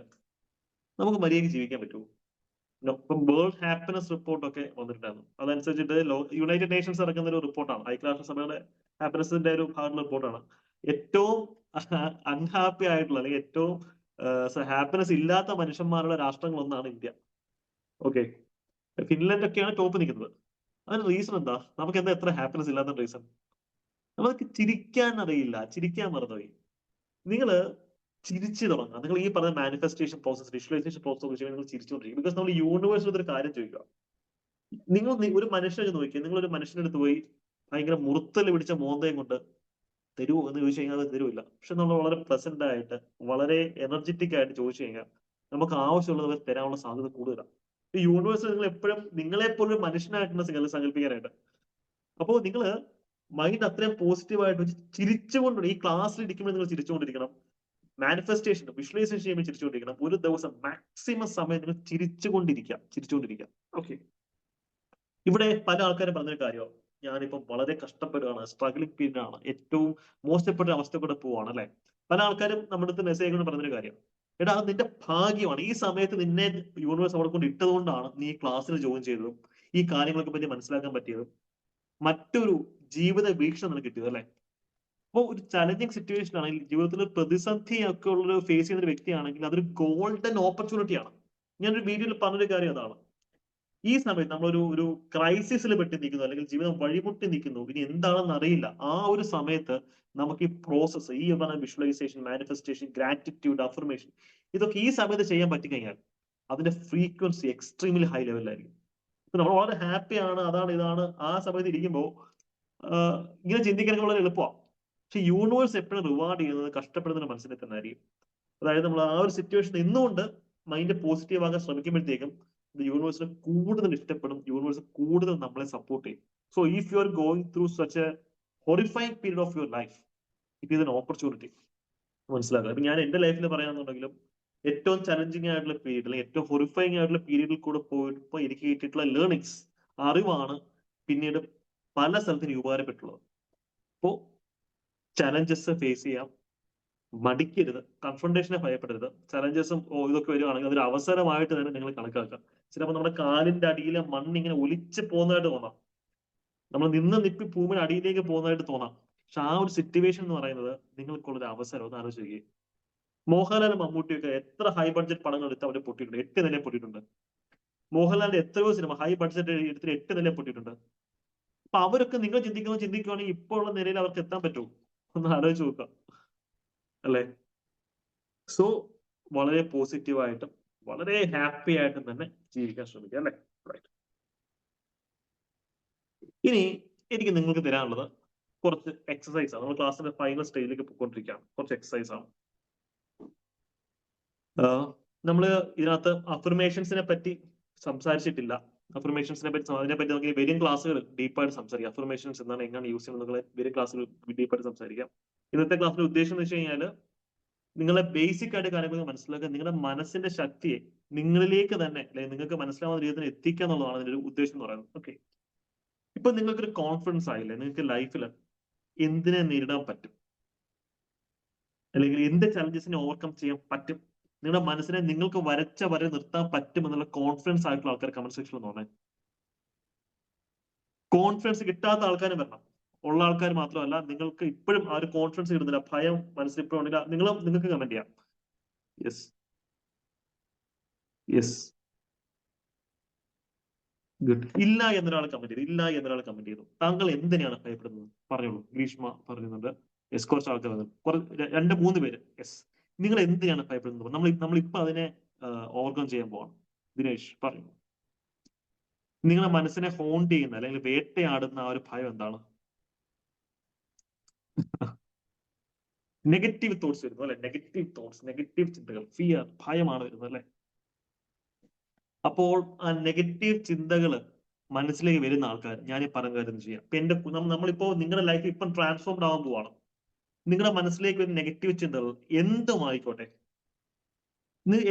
നമുക്ക് മര്യാദയ്ക്ക് ജീവിക്കാൻ പറ്റുമോ? ഇപ്പം വേൾഡ് ഹാപ്പിനെസ് റിപ്പോർട്ടൊക്കെ വന്നിട്ടുണ്ടായിരുന്നു. അതനുസരിച്ചിട്ട് യുണൈറ്റഡ് നേഷൻസ് ഇറക്കുന്ന ഒരു റിപ്പോർട്ടാണ്, ഐക്യരാഷ്ട്രസഭയുടെ ഹാപ്പിനെസിന്റെ ഒരു ഭാഗമുള്ള റിപ്പോർട്ടാണ്. ഏറ്റവും അൺഹാപ്പി ആയിട്ടുള്ള, അല്ലെങ്കിൽ ഏറ്റവും ഹാപ്പിനെസ് ഇല്ലാത്ത മനുഷ്യന്മാരുടെ രാഷ്ട്രങ്ങളൊന്നാണ് ഇന്ത്യ. ഓക്കെ, ഫിൻലൻഡ് ഒക്കെയാണ് ടോപ്പ് നിൽക്കുന്നത്. അതിന് റീസൺ എന്താ? നമുക്ക് എന്താ എത്ര ഹാപ്പിനെസ് ഇല്ലാത്ത റീസൺ? നമുക്ക് ചിരിക്കാൻ അറിയില്ല, ചിരിക്കാൻ മറന്നുപോയി. നിങ്ങള് ചിരിച്ചു തുടങ്ങുക. നിങ്ങൾ ഈ പറഞ്ഞ മാനിഫെസ്റ്റേഷൻ പ്രോസസ്, വിഷ്വലൈസേഷൻ പ്രോസസ് നിങ്ങൾ ചിരിച്ചുകൊണ്ടിരിക്കും. ബിക്കോസ് നമ്മൾ യൂണിവേഴ്സിൽ ഒരു കാര്യം ചോദിക്കുക. നിങ്ങൾ ഒരു മനുഷ്യനെ നോക്കിയാൽ, നിങ്ങൾ ഒരു മനുഷ്യന്റെ അടുത്ത് പോയി ഭയങ്കര മുറുത്തൽ പിടിച്ച മോന്തയും കൊണ്ട് തരുമോ എന്ന് ചോദിച്ചു കഴിഞ്ഞാൽ അത് തരുമില്ല. പക്ഷെ നമ്മൾ വളരെ പ്രസന്റ് ആയിട്ട്, വളരെ എനർജറ്റിക് ആയിട്ട് ചോദിച്ചു കഴിഞ്ഞാൽ നമുക്ക് ആവശ്യമുള്ളത് തരാനുള്ള സാധ്യത കൂടുതലാണ്. ഈ യൂണിവേഴ്സിൽ നിങ്ങൾ എപ്പോഴും നിങ്ങളെപ്പോലും ഒരു മനുഷ്യനായിട്ടാണ് സങ്കല്പിക്കാനായിട്ട്. അപ്പോൾ നിങ്ങൾ മൈൻഡ് അത്രയും പോസിറ്റീവായിട്ട് ചിരിച്ചുകൊണ്ട് ഈ ക്ലാസ്സിൽ ഇരിക്കുമ്പോൾ നിങ്ങൾ ചിരിച്ചുകൊണ്ടിരിക്കണം. മാനിഫെസ്റ്റേഷൻ, വിഷ്വലൈസേഷൻ ചെയ്യുമ്പോൾ ചിരിച്ചുകൊണ്ടിരിക്കണം. ഒരു ദിവസം മാക്സിമം സമയം നിങ്ങൾ ചിരിച്ചുകൊണ്ടിരിക്കുക. ഓക്കെ. ഇവിടെ പല ആൾക്കാരും പറഞ്ഞൊരു കാര്യമാണ്, ഞാനിപ്പം വളരെ കഷ്ടപ്പെടുകയാണ്, സ്ട്രഗ്ലിംഗ് പീരീഡ് ആണ്, ഏറ്റവും മോശപ്പെട്ട അവസ്ഥ കൂടെ പോവാണ്, അല്ലെ? പല ആൾക്കാരും നമ്മുടെ അടുത്ത് മെസ്സേജ് കൊണ്ട് പറഞ്ഞൊരു കാര്യം, എടാ അത് നിന്റെ ഭാഗ്യമാണ്, ഈ സമയത്ത് നിന്നെ യൂണിവേഴ്സ് അവിടെ കൊണ്ട് ഇട്ടതുകൊണ്ടാണ് നീ ക്ലാസ്സിൽ ജോയിൻ ചെയ്തതും ഈ കാര്യങ്ങളൊക്കെ പറ്റി മനസ്സിലാക്കാൻ പറ്റിയതും മറ്റൊരു ജീവിത വീക്ഷണം നിനക്ക് കിട്ടിയത്, അല്ലെ? അപ്പോൾ ഒരു ചലഞ്ചിങ് സിറ്റുവേഷൻ ആണെങ്കിൽ, ജീവിതത്തിൽ പ്രതിസന്ധി ഒക്കെ ഉള്ള ഫേസ് ചെയ്യുന്ന ഒരു വ്യക്തിയാണെങ്കിൽ അതൊരു ഗോൾഡൻ ഓപ്പർച്യൂണിറ്റിയാണ്. ഞാനൊരു വീഡിയോയിൽ പറഞ്ഞൊരു കാര്യം അതാണ്. ഈ സമയത്ത് നമ്മളൊരു ക്രൈസിസിൽ പെട്ട് നിൽക്കുന്നു, അല്ലെങ്കിൽ ജീവിതം വഴിമുട്ടി നിൽക്കുന്നു, ഇനി എന്താണെന്ന് അറിയില്ല. ആ ഒരു സമയത്ത് നമുക്ക് ഈ പ്രോസസ്സ്, ഈ പറഞ്ഞ വിഷ്വലൈസേഷൻ, മാനിഫെസ്റ്റേഷൻ, ഗ്രാറ്റിറ്റ്യൂഡ്, അഫർമേഷൻ, ഇതൊക്കെ ഈ സമയത്ത് ചെയ്യാൻ പറ്റിക്കഴിഞ്ഞാൽ അതിന്റെ ഫ്രീക്വൻസി എക്സ്ട്രീംലി ഹൈ ലെവലിലായിരിക്കും. ഇപ്പൊ നമ്മൾ വളരെ ഹാപ്പിയാണ്, അതാണ് ഇതാണ്, ആ സമയത്ത് ഇരിക്കുമ്പോൾ ഇങ്ങനെ ചിന്തിക്കാനൊക്കെ വളരെ എളുപ്പമാണ്. പക്ഷെ യൂണിവേഴ്സ് എപ്പോഴും റിവാർഡ് ചെയ്യുന്നത് കഷ്ടപ്പെടുന്ന മനസ്സിനെ തന്നെ ആയിരിക്കും. അതായത് നമ്മൾ ആ ഒരു സിറ്റുവേഷൻ നിന്നുകൊണ്ട് മൈൻഡ് പോസിറ്റീവ് ആകാൻ ശ്രമിക്കുമ്പോഴത്തേക്കും യൂണിവേഴ്സിനെ കൂടുതൽ ഇഷ്ടപ്പെടും, യൂണിവേഴ്സ് കൂടുതൽ നമ്മളെ സപ്പോർട്ട് ചെയ്യും. So if you are going through such A horrifying period of your life, it is an opportunity. മനസ്സിലാക്കുക. ഇപ്പൊ ഞാൻ എന്റെ ലൈഫിൽ പറയാന്നുണ്ടെങ്കിലും ഏറ്റവും ചലഞ്ചിങ് ആയിട്ടുള്ള പീരീഡ്, അല്ലെങ്കിൽ ഏറ്റവും ഹൊറിഫൈങ് ആയിട്ടുള്ള പീരീഡിൽ കൂടെ പോയപ്പോ എനിക്ക് കിട്ടിയിട്ടുള്ള ലേണിങ്സ്, അറിവാണ് പിന്നീട് പല സ്ഥലത്തും ഉപകാരപ്പെട്ടുള്ളത്. അപ്പോ ചലഞ്ചസ് ഫേസ് ചെയ്യാം, മടിക്കരുത്, കൺഫ്രണ്ടേഷനെ ഭയപ്പെടരുത്. ചലഞ്ചസും ഇതൊക്കെ വരികയാണെങ്കിൽ അതൊരു അവസരമായിട്ട് തന്നെ നിങ്ങൾ കണക്കാക്കുക. ചിലപ്പോൾ നമ്മുടെ കാലിന്റെ അടിയിലെ മണ്ണ് ഇങ്ങനെ ഒലിച്ച് പോകുന്നതായിട്ട് തോന്നാം, നമ്മൾ നിന്ന് നിപ്പി ഭൂമിയുടെ അടിയിലേക്ക് പോകുന്നതായിട്ട് തോന്നാം. പക്ഷെ ആ ഒരു സിറ്റുവേഷൻ എന്ന് പറയുന്നത് നിങ്ങൾക്കുള്ളൊരു അവസരം. ഒന്ന് ആലോചിക്കുക. മോഹൻലാലും മമ്മൂട്ടിയൊക്കെ എത്ര ഹൈ ബഡ്ജറ്റ് പടങ്ങൾ എടുത്ത് അവര് പൊട്ടിയിട്ടുണ്ട്, 8 നില പൊട്ടിയിട്ടുണ്ട്. മോഹൻലാലിന്റെ എത്രയോ സിനിമ ഹൈ ബഡ്ജറ്റ് എടുത്തിട്ട് 8 നില പൊട്ടിയിട്ടുണ്ട്. അപ്പൊ അവരൊക്കെ നിങ്ങൾ ചിന്തിക്കുകയാണെങ്കിൽ ഇപ്പോൾ ഉള്ള നിലയിൽ അവർക്ക് എത്താൻ പറ്റുമോ? ഒന്ന് ആലോചിച്ച് നോക്കുക, അല്ലെ? സോ വളരെ പോസിറ്റീവായിട്ടും വളരെ ഹാപ്പി ആയിട്ടും തന്നെ ജീവിക്കാൻ ശ്രമിക്കുക, അല്ലെ? ഇനി എനിക്ക് നിങ്ങൾക്ക് തരാനുള്ളത് കുറച്ച് എക്സസൈസ് ആണ്. നമ്മൾ ക്ലാസ്സിന്റെ ഫൈനൽ സ്റ്റേജിലേക്ക് പോയിക്കൊണ്ടിരിക്കുകയാണ്. കുറച്ച് എക്സസൈസ് ആണ്. നമ്മൾ ഇതിനകത്ത് അഫർമേഷൻസിനെ പറ്റി സംസാരിച്ചിട്ടില്ല. അഫർമേഷൻസിനെ പറ്റി അതിനെപ്പറ്റി നമുക്ക് വരും ക്ലാസ്സുകൾ ഡീപ്പായിട്ട് സംസാരിക്കാം. അഫർമേഷൻസ് എന്താണ്, എങ്ങനെ യൂസ് ചെയ്യുന്നത്, വരും ക്ലാസ്സുകൾ ഡീപ്പായിട്ട് സംസാരിക്കാം. ഇന്നത്തെ ക്ലാസ്സിന്റെ ഉദ്ദേശം എന്ന് വെച്ച് കഴിഞ്ഞാൽ നിങ്ങളെ ബേസിക് ആയിട്ട് കാര്യങ്ങൾ മനസ്സിലാക്കുക, നിങ്ങളുടെ മനസ്സിന്റെ ശക്തിയെ നിങ്ങളിലേക്ക് തന്നെ, അല്ലെങ്കിൽ നിങ്ങൾക്ക് മനസ്സിലാവുന്ന രീതിയിൽ എത്തിക്കുക എന്നുള്ളതാണ് അതിന്റെ ഒരു ഉദ്ദേശം എന്ന് പറയുന്നത്. ഓക്കെ, ഇപ്പൊ നിങ്ങൾക്കൊരു കോൺഫിഡൻസ് ആയില്ലേ, നിങ്ങൾക്ക് ലൈഫിൽ എന്തിനെ നേരിടാൻ പറ്റും, അല്ലെങ്കിൽ എന്ത് ചലഞ്ചസിനെ ഓവർകം ചെയ്യാൻ പറ്റും, നിങ്ങളുടെ മനസ്സിനെ നിങ്ങൾക്ക് വരച്ച വരെ നിർത്താൻ പറ്റും എന്നുള്ള കോൺഫിഡൻസ് ആയിട്ടുള്ള ആൾക്കാർ കമന്റ് സെക്ഷനിൽ നോക്കണേ. കോൺഫിഡൻസ് കിട്ടാത്ത ആൾക്കാരും വരണം. ഉള്ള ആൾക്കാർ മാത്രമല്ല, നിങ്ങൾക്ക് ഇപ്പോഴും ആ ഒരു കോൺഫിഡൻസ് കിട്ടുന്നില്ല, ഭയം മനസ്സിൽ ഇപ്പോഴും ഉണ്ടെങ്കിൽ നിങ്ങൾക്ക് കമന്റ് ചെയ്യാം. Yes, yes, good. ഇല്ല എന്നൊരാൾ കമന്റ് ചെയ്തു, ഇല്ല എന്നൊരാൾ കമന്റ് ചെയ്തു. താങ്കൾ എന്തിനാണ് ഭയപ്പെടുന്നത്? പറഞ്ഞോളൂ. ഗ്രീഷ്മ പറയുന്നുണ്ട്. യെസ്, കുറച്ച് ആൾക്കാർ, 2-3 പേര്. യെസ്, നിങ്ങൾ എന്തിനാണ് ഭയപ്പെടുന്നത്? നമ്മളിപ്പോ അതിനെ ഓവർകം ചെയ്യാൻ പോവാണ്. ദിനേഷ് പറയുന്നു. നിങ്ങളുടെ മനസ്സിനെ ഹോണ്ട് ചെയ്യുന്ന, അല്ലെങ്കിൽ വേട്ടയാടുന്ന ആ ഒരു ഭയം എന്താണ്? നെഗറ്റീവ് തോട്ട്സ് വരുന്നു, അല്ലെ? നെഗറ്റീവ് തോട്ട്സ്, നെഗറ്റീവ് ചിന്തകൾ, ഫിയർ, ഭയമാണ് വരുന്നത്, അല്ലെ? അപ്പോൾ ആ നെഗറ്റീവ് ചിന്തകൾ മനസ്സിലേക്ക് വരുന്ന ആൾക്കാർ ഞാൻ ഈ പറഞ്ഞ കാര്യം ചെയ്യാം. ഇപ്പൊ നമ്മളിപ്പോ നിങ്ങളുടെ ലൈഫ് ഇപ്പം ട്രാൻസ്ഫോംഡ് ആവാൻ പോവാണ്. നിങ്ങളുടെ മനസ്സിലേക്ക് വരുന്ന നെഗറ്റീവ് ചിന്തകൾ എന്തുമായിക്കോട്ടെ,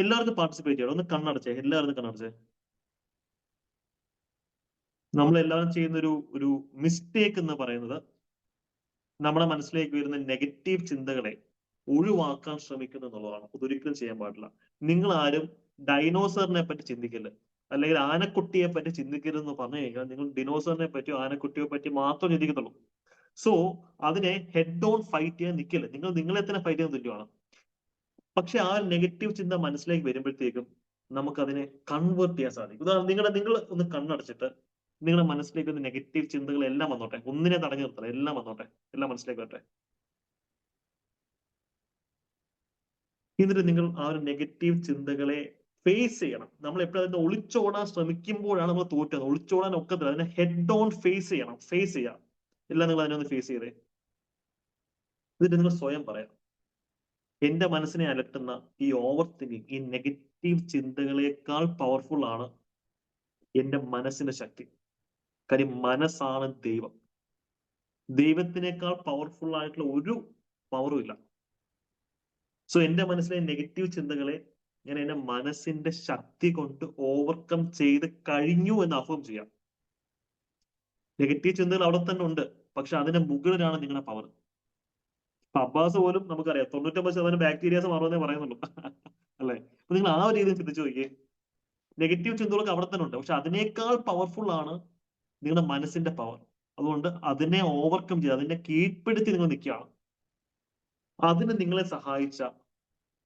എല്ലാവർക്കും പാർട്ടിസിപ്പേറ്റ് ചെയ്യണം. ഒന്ന് കണ്ണടച്ചേ, എല്ലാവരും കണ്ണടച്ചേ. നമ്മൾ എല്ലാവരും ചെയ്യുന്ന ഒരു മിസ്റ്റേക്ക് എന്ന് പറയുന്നത് നമ്മുടെ മനസ്സിലേക്ക് വരുന്ന നെഗറ്റീവ് ചിന്തകളെ ഒഴിവാക്കാൻ ശ്രമിക്കുന്നു എന്നുള്ളതാണ്. അതൊരിക്കലും ചെയ്യാൻ പാടില്ല. നിങ്ങൾ ആരും ഡൈനോസറിനെ പറ്റി ചിന്തിക്കില്ല, അല്ലെങ്കിൽ ആനക്കുട്ടിയെ പറ്റി ചിന്തിക്കരുതെന്ന് പറഞ്ഞു കഴിഞ്ഞാൽ നിങ്ങൾ ഡിനോസറിനെ പറ്റിയോ ആനക്കുട്ടിയെ പറ്റി മാത്രം ചിന്തിക്കത്തുള്ളൂ. സോ അതിനെ ഹെഡ് ഓൺ ഫൈറ്റ് ചെയ്യാൻ നിൽക്കില്ല. നിങ്ങളെ തന്നെ ഫൈറ്റ് ചെയ്യാൻ തുല്യമാണ്. പക്ഷെ ആ നെഗറ്റീവ് ചിന്ത മനസ്സിലേക്ക് വരുമ്പോഴത്തേക്കും നമുക്ക് അതിനെ കൺവേർട്ട് ചെയ്യാൻ സാധിക്കും. ഉദാഹരണം, നിങ്ങൾ ഒന്ന് കണ്ണടച്ചിട്ട് നിങ്ങളുടെ മനസ്സിലേക്ക് ഒരു നെഗറ്റീവ് ചിന്തകൾ എല്ലാം വന്നോട്ടെ, ഒന്നിനെ തടഞ്ഞു നിർത്തണം, എല്ലാം വന്നോട്ടെ, എല്ലാം മനസ്സിലേക്ക് വരട്ടെ. എന്നിട്ട് നിങ്ങൾ ആ ഒരു നെഗറ്റീവ് ചിന്തകളെ ഫേസ് ചെയ്യണം. നമ്മൾ എപ്പോഴും അതിനെ ഒളിച്ചോടാൻ ശ്രമിക്കുമ്പോഴാണ് നമ്മൾ തോറ്റത്. ഒളിച്ചോടാൻ ഒക്കത്തില്ല, അതിനെ ഹെഡ് ഓൺ ഫേസ് ചെയ്യണം. ഫേസ് ചെയ്യാം. എല്ലാം നിങ്ങൾ അതിനെ ഒന്ന് ഫേസ് ചെയ്തേ. എന്നിട്ട് നിങ്ങൾ സ്വയം പറയാം, എന്റെ മനസ്സിനെ അലട്ടുന്ന ഈ ഓവർ തിങ്കിങ്, ഈ നെഗറ്റീവ് ചിന്തകളെക്കാൾ പവർഫുൾ ആണ് എന്റെ മനസ്സിന്റെ ശക്തി. കാര്യം മനസ്സാണ് ദൈവം. ദൈവത്തിനേക്കാൾ പവർഫുൾ ആയിട്ടുള്ള ഒരു പവറും ഇല്ല. സോ എന്റെ മനസ്സിലെ നെഗറ്റീവ് ചിന്തകളെ ഞാൻ എന്റെ മനസ്സിന്റെ ശക്തി കൊണ്ട് ഓവർകം ചെയ്ത് കഴിഞ്ഞു എന്ന് അഫേം ചെയ്യാം. നെഗറ്റീവ് ചിന്തകൾ അവിടെ തന്നെ ഉണ്ട്, പക്ഷെ അതിന്റെ മുകളിലാണ് നിങ്ങളുടെ പവർ. അബ്ബാസ് പോലും നമുക്കറിയാം 99% ബാക്ടീരിയാസ് മാറുമെന്നേ പറയുന്നുള്ളൂ, അല്ലെ? അപ്പൊ നിങ്ങൾ ആ ഒരു രീതിയിൽ ചിന്തിച്ചു നോക്കിയേ. നെഗറ്റീവ് ചിന്തകളൊക്കെ അവിടെ തന്നെ ഉണ്ട്, പക്ഷെ അതിനേക്കാൾ പവർഫുൾ ആണ് നിങ്ങളുടെ മനസ്സിന്റെ പവർ. അതുകൊണ്ട് അതിനെ ഓവർകം ചെയ്ത്, അതിനെ കീഴ്പ്പെടുത്തി നിങ്ങൾ നിൽക്കുകയാണ്. അതിന് നിങ്ങളെ സഹായിച്ച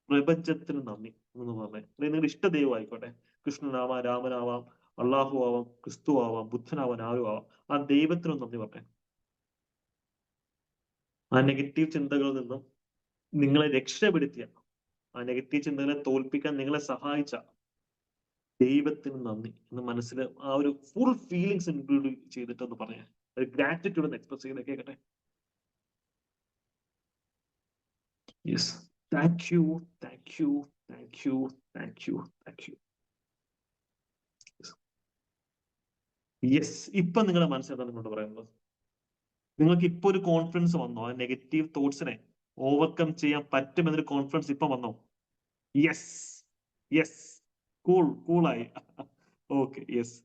പ്രപഞ്ചത്തിന് നന്ദി എന്ന് പറഞ്ഞേ. അല്ലെങ്കിൽ നിങ്ങളുടെ ഇഷ്ട ദൈവം ആയിക്കോട്ടെ, കൃഷ്ണനാവാം, രാമനാവാം, അള്ളാഹു ആവാം, ക്രിസ്തു ആവാം, ബുദ്ധനാവാൻ, ആരും ആവാം, ആ ദൈവത്തിനും നന്ദി പറഞ്ഞേ. ആ നെഗറ്റീവ് ചിന്തകളിൽ നിന്നും നിങ്ങളെ രക്ഷപ്പെടുത്തിയ, ആ നെഗറ്റീവ് ചിന്തകളെ തോൽപ്പിക്കാൻ നിങ്ങളെ സഹായിച്ച ദൈവത്തിന് നന്ദി എന്ന് മനസ്സിൽ ആ ഒരു ഫുൾ ഫീലിങ്സ് ഇൻക്ലൂഡ് ചെയ്തിട്ടൊന്ന് പറയാം. ഒരു ഗ്രാറ്റിറ്റ്യൂഡ് ഒന്ന് എക്സ്പ്രസ് ചെയ്ത് കേൾക്കട്ടെ. Yes, thank you, thank you, thank you, thank you, thank you. Yes, ഇപ്പൊ നിങ്ങളുടെ മനസ്സിലാണ് നിങ്ങളോട് പറയുന്നത്. നിങ്ങൾക്ക് ഇപ്പൊ ഒരു കോൺഫിഡൻസ് വന്നോ? ആ നെഗറ്റീവ് തോട്ട്സിനെ ഓവർകം ചെയ്യാൻ പറ്റുമെന്നൊരു കോൺഫിഡൻസ് ഇപ്പൊ വന്നോ? യെസ്, യെസ്, കൂളായി. Okay, yes.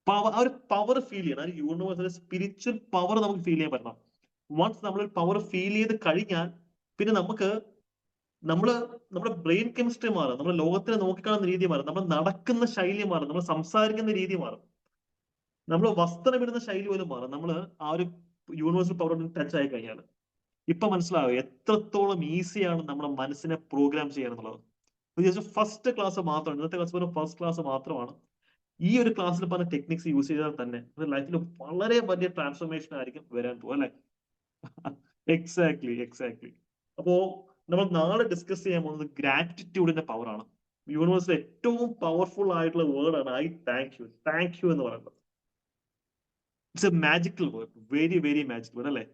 ആ ഒരു പവർ ഫീൽ ചെയ്യണം. ആ യൂണിവേഴ്സിലെ സ്പിരിച്വൽ പവർ നമുക്ക് ഫീൽ ചെയ്യാൻ പറ്റണം. വൺസ് നമ്മൾ പവർ ഫീൽ ചെയ്ത് കഴിഞ്ഞാൽ പിന്നെ നമുക്ക് നമ്മുടെ ബ്രെയിൻ കെമിസ്ട്രി മാറും, നമ്മുടെ ലോകത്തിനെ നോക്കിക്കാണുന്ന രീതി മാറും, നമ്മൾ നടക്കുന്ന ശൈലി മാറും, നമ്മൾ സംസാരിക്കുന്ന രീതി മാറും, നമ്മൾ വസ്ത്രമിടുന്ന ശൈലി പോലും മാറും. നമ്മൾ ആ ഒരു യൂണിവേഴ്സൽ പവർ ടച്ച് ആയി കഴിഞ്ഞാൽ ഇപ്പൊ മനസ്സിലാവും എത്രത്തോളം ഈസിയാണ് നമ്മുടെ മനസ്സിനെ പ്രോഗ്രാം ചെയ്യാന്നുള്ളത്. ജസ്റ്റ് ഫസ്റ്റ് ക്ലാസ് മാത്രമാണ്, ഇന്നത്തെ ക്ലാസ് പോലെ ഫസ്റ്റ് ക്ലാസ് മാത്രമാണ്. ഈ ഒരു ക്ലാസ്സിൽ പറഞ്ഞ ടെക്നിക്സ് യൂസ് ചെയ്താൽ തന്നെ ലൈഫിൽ വളരെ വലിയ ട്രാൻസ്ഫോർമേഷൻ ആയിരിക്കും വരാൻ പോകും, അല്ലെ? എക്സാക്ട്ലി. അപ്പോ നമ്മൾ നാളെ ഡിസ്കസ് ചെയ്യാൻ പോകുന്നത് ഗ്രാറ്റിറ്റ്യൂഡിന്റെ പവർ ആണ്. യൂണിവേഴ്സിൽ ഏറ്റവും പവർഫുൾ ആയിട്ടുള്ള വേർഡ് ആണ് ഐ താങ്ക് യു എന്ന് പറയുന്നത്. It's a magical word, very very magical word, അല്ലേ?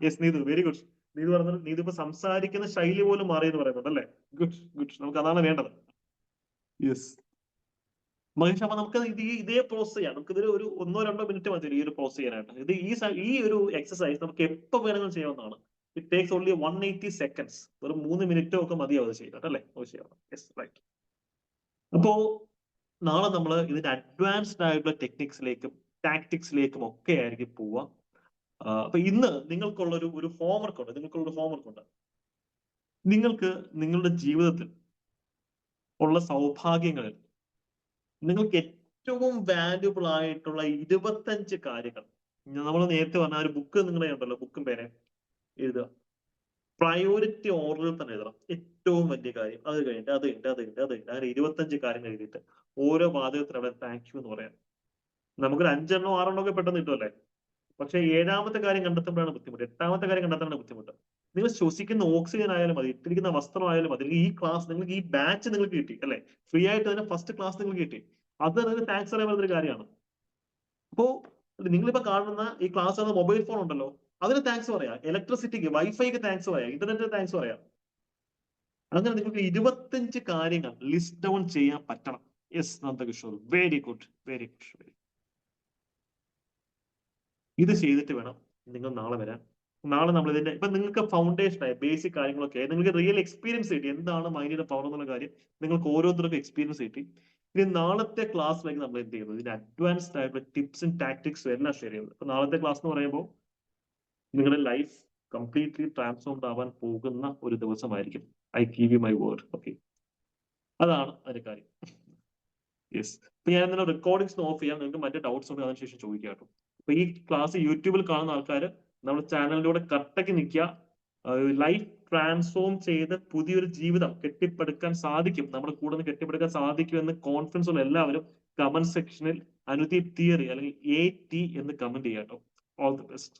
Yes Neethu, very good. Neethu പറഞ്ഞത്, നീതു ഇപ്പൊ സംസാരിക്കുന്ന ശൈലി പോലും മാറിയെന്ന് പറയുന്നുണ്ട്, അല്ലേ? ഗുഡ്, നമുക്ക് അതാണ് വേണ്ടത്. യെസ് മഹേഷ്, അപ്പൊ നമുക്ക് ഇതേ പ്രോസസ് ചെയ്യാം. നമുക്ക് ഇതിൽ ഒരു 1-2 മിനിറ്റ് മതി ഈ ഒരു പ്രോസസ് ചെയ്യാനായിട്ട്. ഇത് ഈ ഒരു എക്സസൈസ് നമുക്ക് എപ്പോ വേണമെങ്കിലും ചെയ്യാവുന്നതാണ്. It takes only 180 seconds. വെറും 3 മിനിറ്റോ ഒക്കെ മതിയാവും അത് ചെയ്യാൻ, അല്ലേ? Yes, right. അപ്പോ നാളെ നമ്മൾ ഇതിന്റെ അഡ്വാൻസ്ഡ് ആയിട്ടുള്ള ടെക്നിക്സിലേക്കും ടാക്ടിക്സിലേക്കും ഒക്കെ ആയിരിക്കും പോവുക. അപ്പൊ ഇന്ന് നിങ്ങൾക്കുള്ള ഒരു ഹോംവർക്ക് ഉണ്ട്. നിങ്ങൾക്ക് നിങ്ങളുടെ ജീവിതത്തിൽ ഉള്ള സൗഭാഗ്യങ്ങളിൽ നിങ്ങൾക്ക് ഏറ്റവും വാല്യുബിൾ ആയിട്ടുള്ള 25 കാര്യങ്ങൾ, നമ്മൾ നേരത്തെ പറഞ്ഞ ഒരു ബുക്ക് നിങ്ങളെ ഉണ്ടല്ലോ, ബുക്കും പേരെ എഴുതുക. പ്രയോറിറ്റി ഓർഡറിൽ തന്നെ എഴുതണം. ഏറ്റവും വലിയ കാര്യം, അത് കഴിഞ്ഞിട്ട് അങ്ങനെ 25 കാര്യങ്ങൾ എഴുതിയിട്ട് ഓരോ വാചകത്തിന് അവിടെ താങ്ക് യു എന്ന് പറയാം. നമുക്കൊരു 5-6 ഒക്കെ പെട്ടെന്ന് കിട്ടുമല്ലേ? പക്ഷെ 7ാമത്തെ കാര്യം കണ്ടെത്തുമ്പോഴാണ് ബുദ്ധിമുട്ട്, 8ാമത്തെ കാര്യം കണ്ടെത്താനാണ് ബുദ്ധിമുട്ട്. നിങ്ങൾ ശ്വസിക്കുന്ന ഓക്സിജൻ ആയാലും മതി, ഇട്ടിരിക്കുന്ന വസ്ത്രം ആയാലും മതി, ഈ ക്ലാസ് നിങ്ങൾക്ക്, ഈ ബാച്ച് നിങ്ങൾക്ക് കിട്ടി, അല്ലെ? ഫ്രീ ആയിട്ട് തന്നെ ഫസ്റ്റ് ക്ലാസ് നിങ്ങൾക്ക് കിട്ടി. അത് തന്നെ താങ്ക്സ് പറയാൻ പറ്റുന്ന ഒരു കാര്യമാണ്. അപ്പോ നിങ്ങളിപ്പോ കാണുന്ന ഈ ക്ലാസ് എന്ന മൊബൈൽ ഫോൺ ഉണ്ടല്ലോ, അതിന് താങ്ക്സ് പറയാം, ഇലക്ട്രിസിറ്റിക്ക്, വൈഫൈക്ക് താങ്ക്സ് പറയാം, ഇന്റർനെറ്റിന് താങ്ക്സ് പറയാം. അങ്ങനെ നിങ്ങൾക്ക് 25 കാര്യങ്ങൾ ലിസ്റ്റ് ഡൗൺ ചെയ്യാൻ പറ്റണം. Yes Nandakishore, very good. ഇത് ചെയ്തിട്ട് വേണം നിങ്ങൾ നാളെ വരാൻ. നാളെ നമ്മൾ ഇതിന്റെ ഇപ്പൊ നിങ്ങൾക്ക് ഫൗണ്ടേഷൻ ആയ ബേസിക് കാര്യങ്ങളൊക്കെ, നിങ്ങൾക്ക് റിയൽ എക്സ്പീരിയൻസ് കിട്ടി എന്താണ് മൈൻഡിന്റെ പവർ എന്നുള്ള കാര്യം നിങ്ങൾക്ക് ഓരോരുത്തർക്കും എക്സ്പീരിയൻസ് കിട്ടി. ഇനി നാളത്തെ ക്ലാസ്സിലേക്ക് നമ്മൾ എന്ത് ചെയ്യുന്നത്, ഇതിന്റെ അഡ്വാൻസ്ഡ് ആയിട്ടുള്ള ടിപ്സും ടാക്ടിക്സും എല്ലാം ഷെയർ ചെയ്യുന്നത്. അപ്പൊ നാളത്തെ ക്ലാസ് എന്ന് പറയുമ്പോൾ നിങ്ങളുടെ ലൈഫ് കംപ്ലീറ്റ്ലി ട്രാൻസ്ഫോംഡ് ആവാൻ പോകുന്ന ഒരു ദിവസമായിരിക്കും. I give you my word. Okay, അതാണ് അതിന്റെ കാര്യം. യെസ്, ഇപ്പൊ ഞാൻ ഇന്നലെ റെക്കോർഡിങ്സ് ഓഫ് ചെയ്യാം, നിങ്ങൾക്ക് മറ്റേ ഡൗട്ട്സ് ഉണ്ട് അതിനുശേഷം ചോദിക്കാം കേട്ടോ. അപ്പൊ ഈ ക്ലാസ് യൂട്യൂബിൽ കാണുന്ന ആൾക്കാർ നമ്മുടെ ചാനലിലൂടെ കട്ടക്ക് നിൽക്കുക. ലൈഫ് ട്രാൻസ്ഫോം ചെയ്ത് പുതിയൊരു ജീവിതം കെട്ടിപ്പടുക്കാൻ സാധിക്കും, നമ്മുടെ കൂടെ നിന്ന് കെട്ടിപ്പടുക്കാൻ സാധിക്കും എന്ന് കോൺഫിഡൻസ് ഉള്ള എല്ലാവരും കമന്റ് സെക്ഷനിൽ അനുദീപ് തിയറി അല്ലെങ്കിൽ AT എന്ന് കമന്റ് ചെയ്യാം കേട്ടോ. All the best.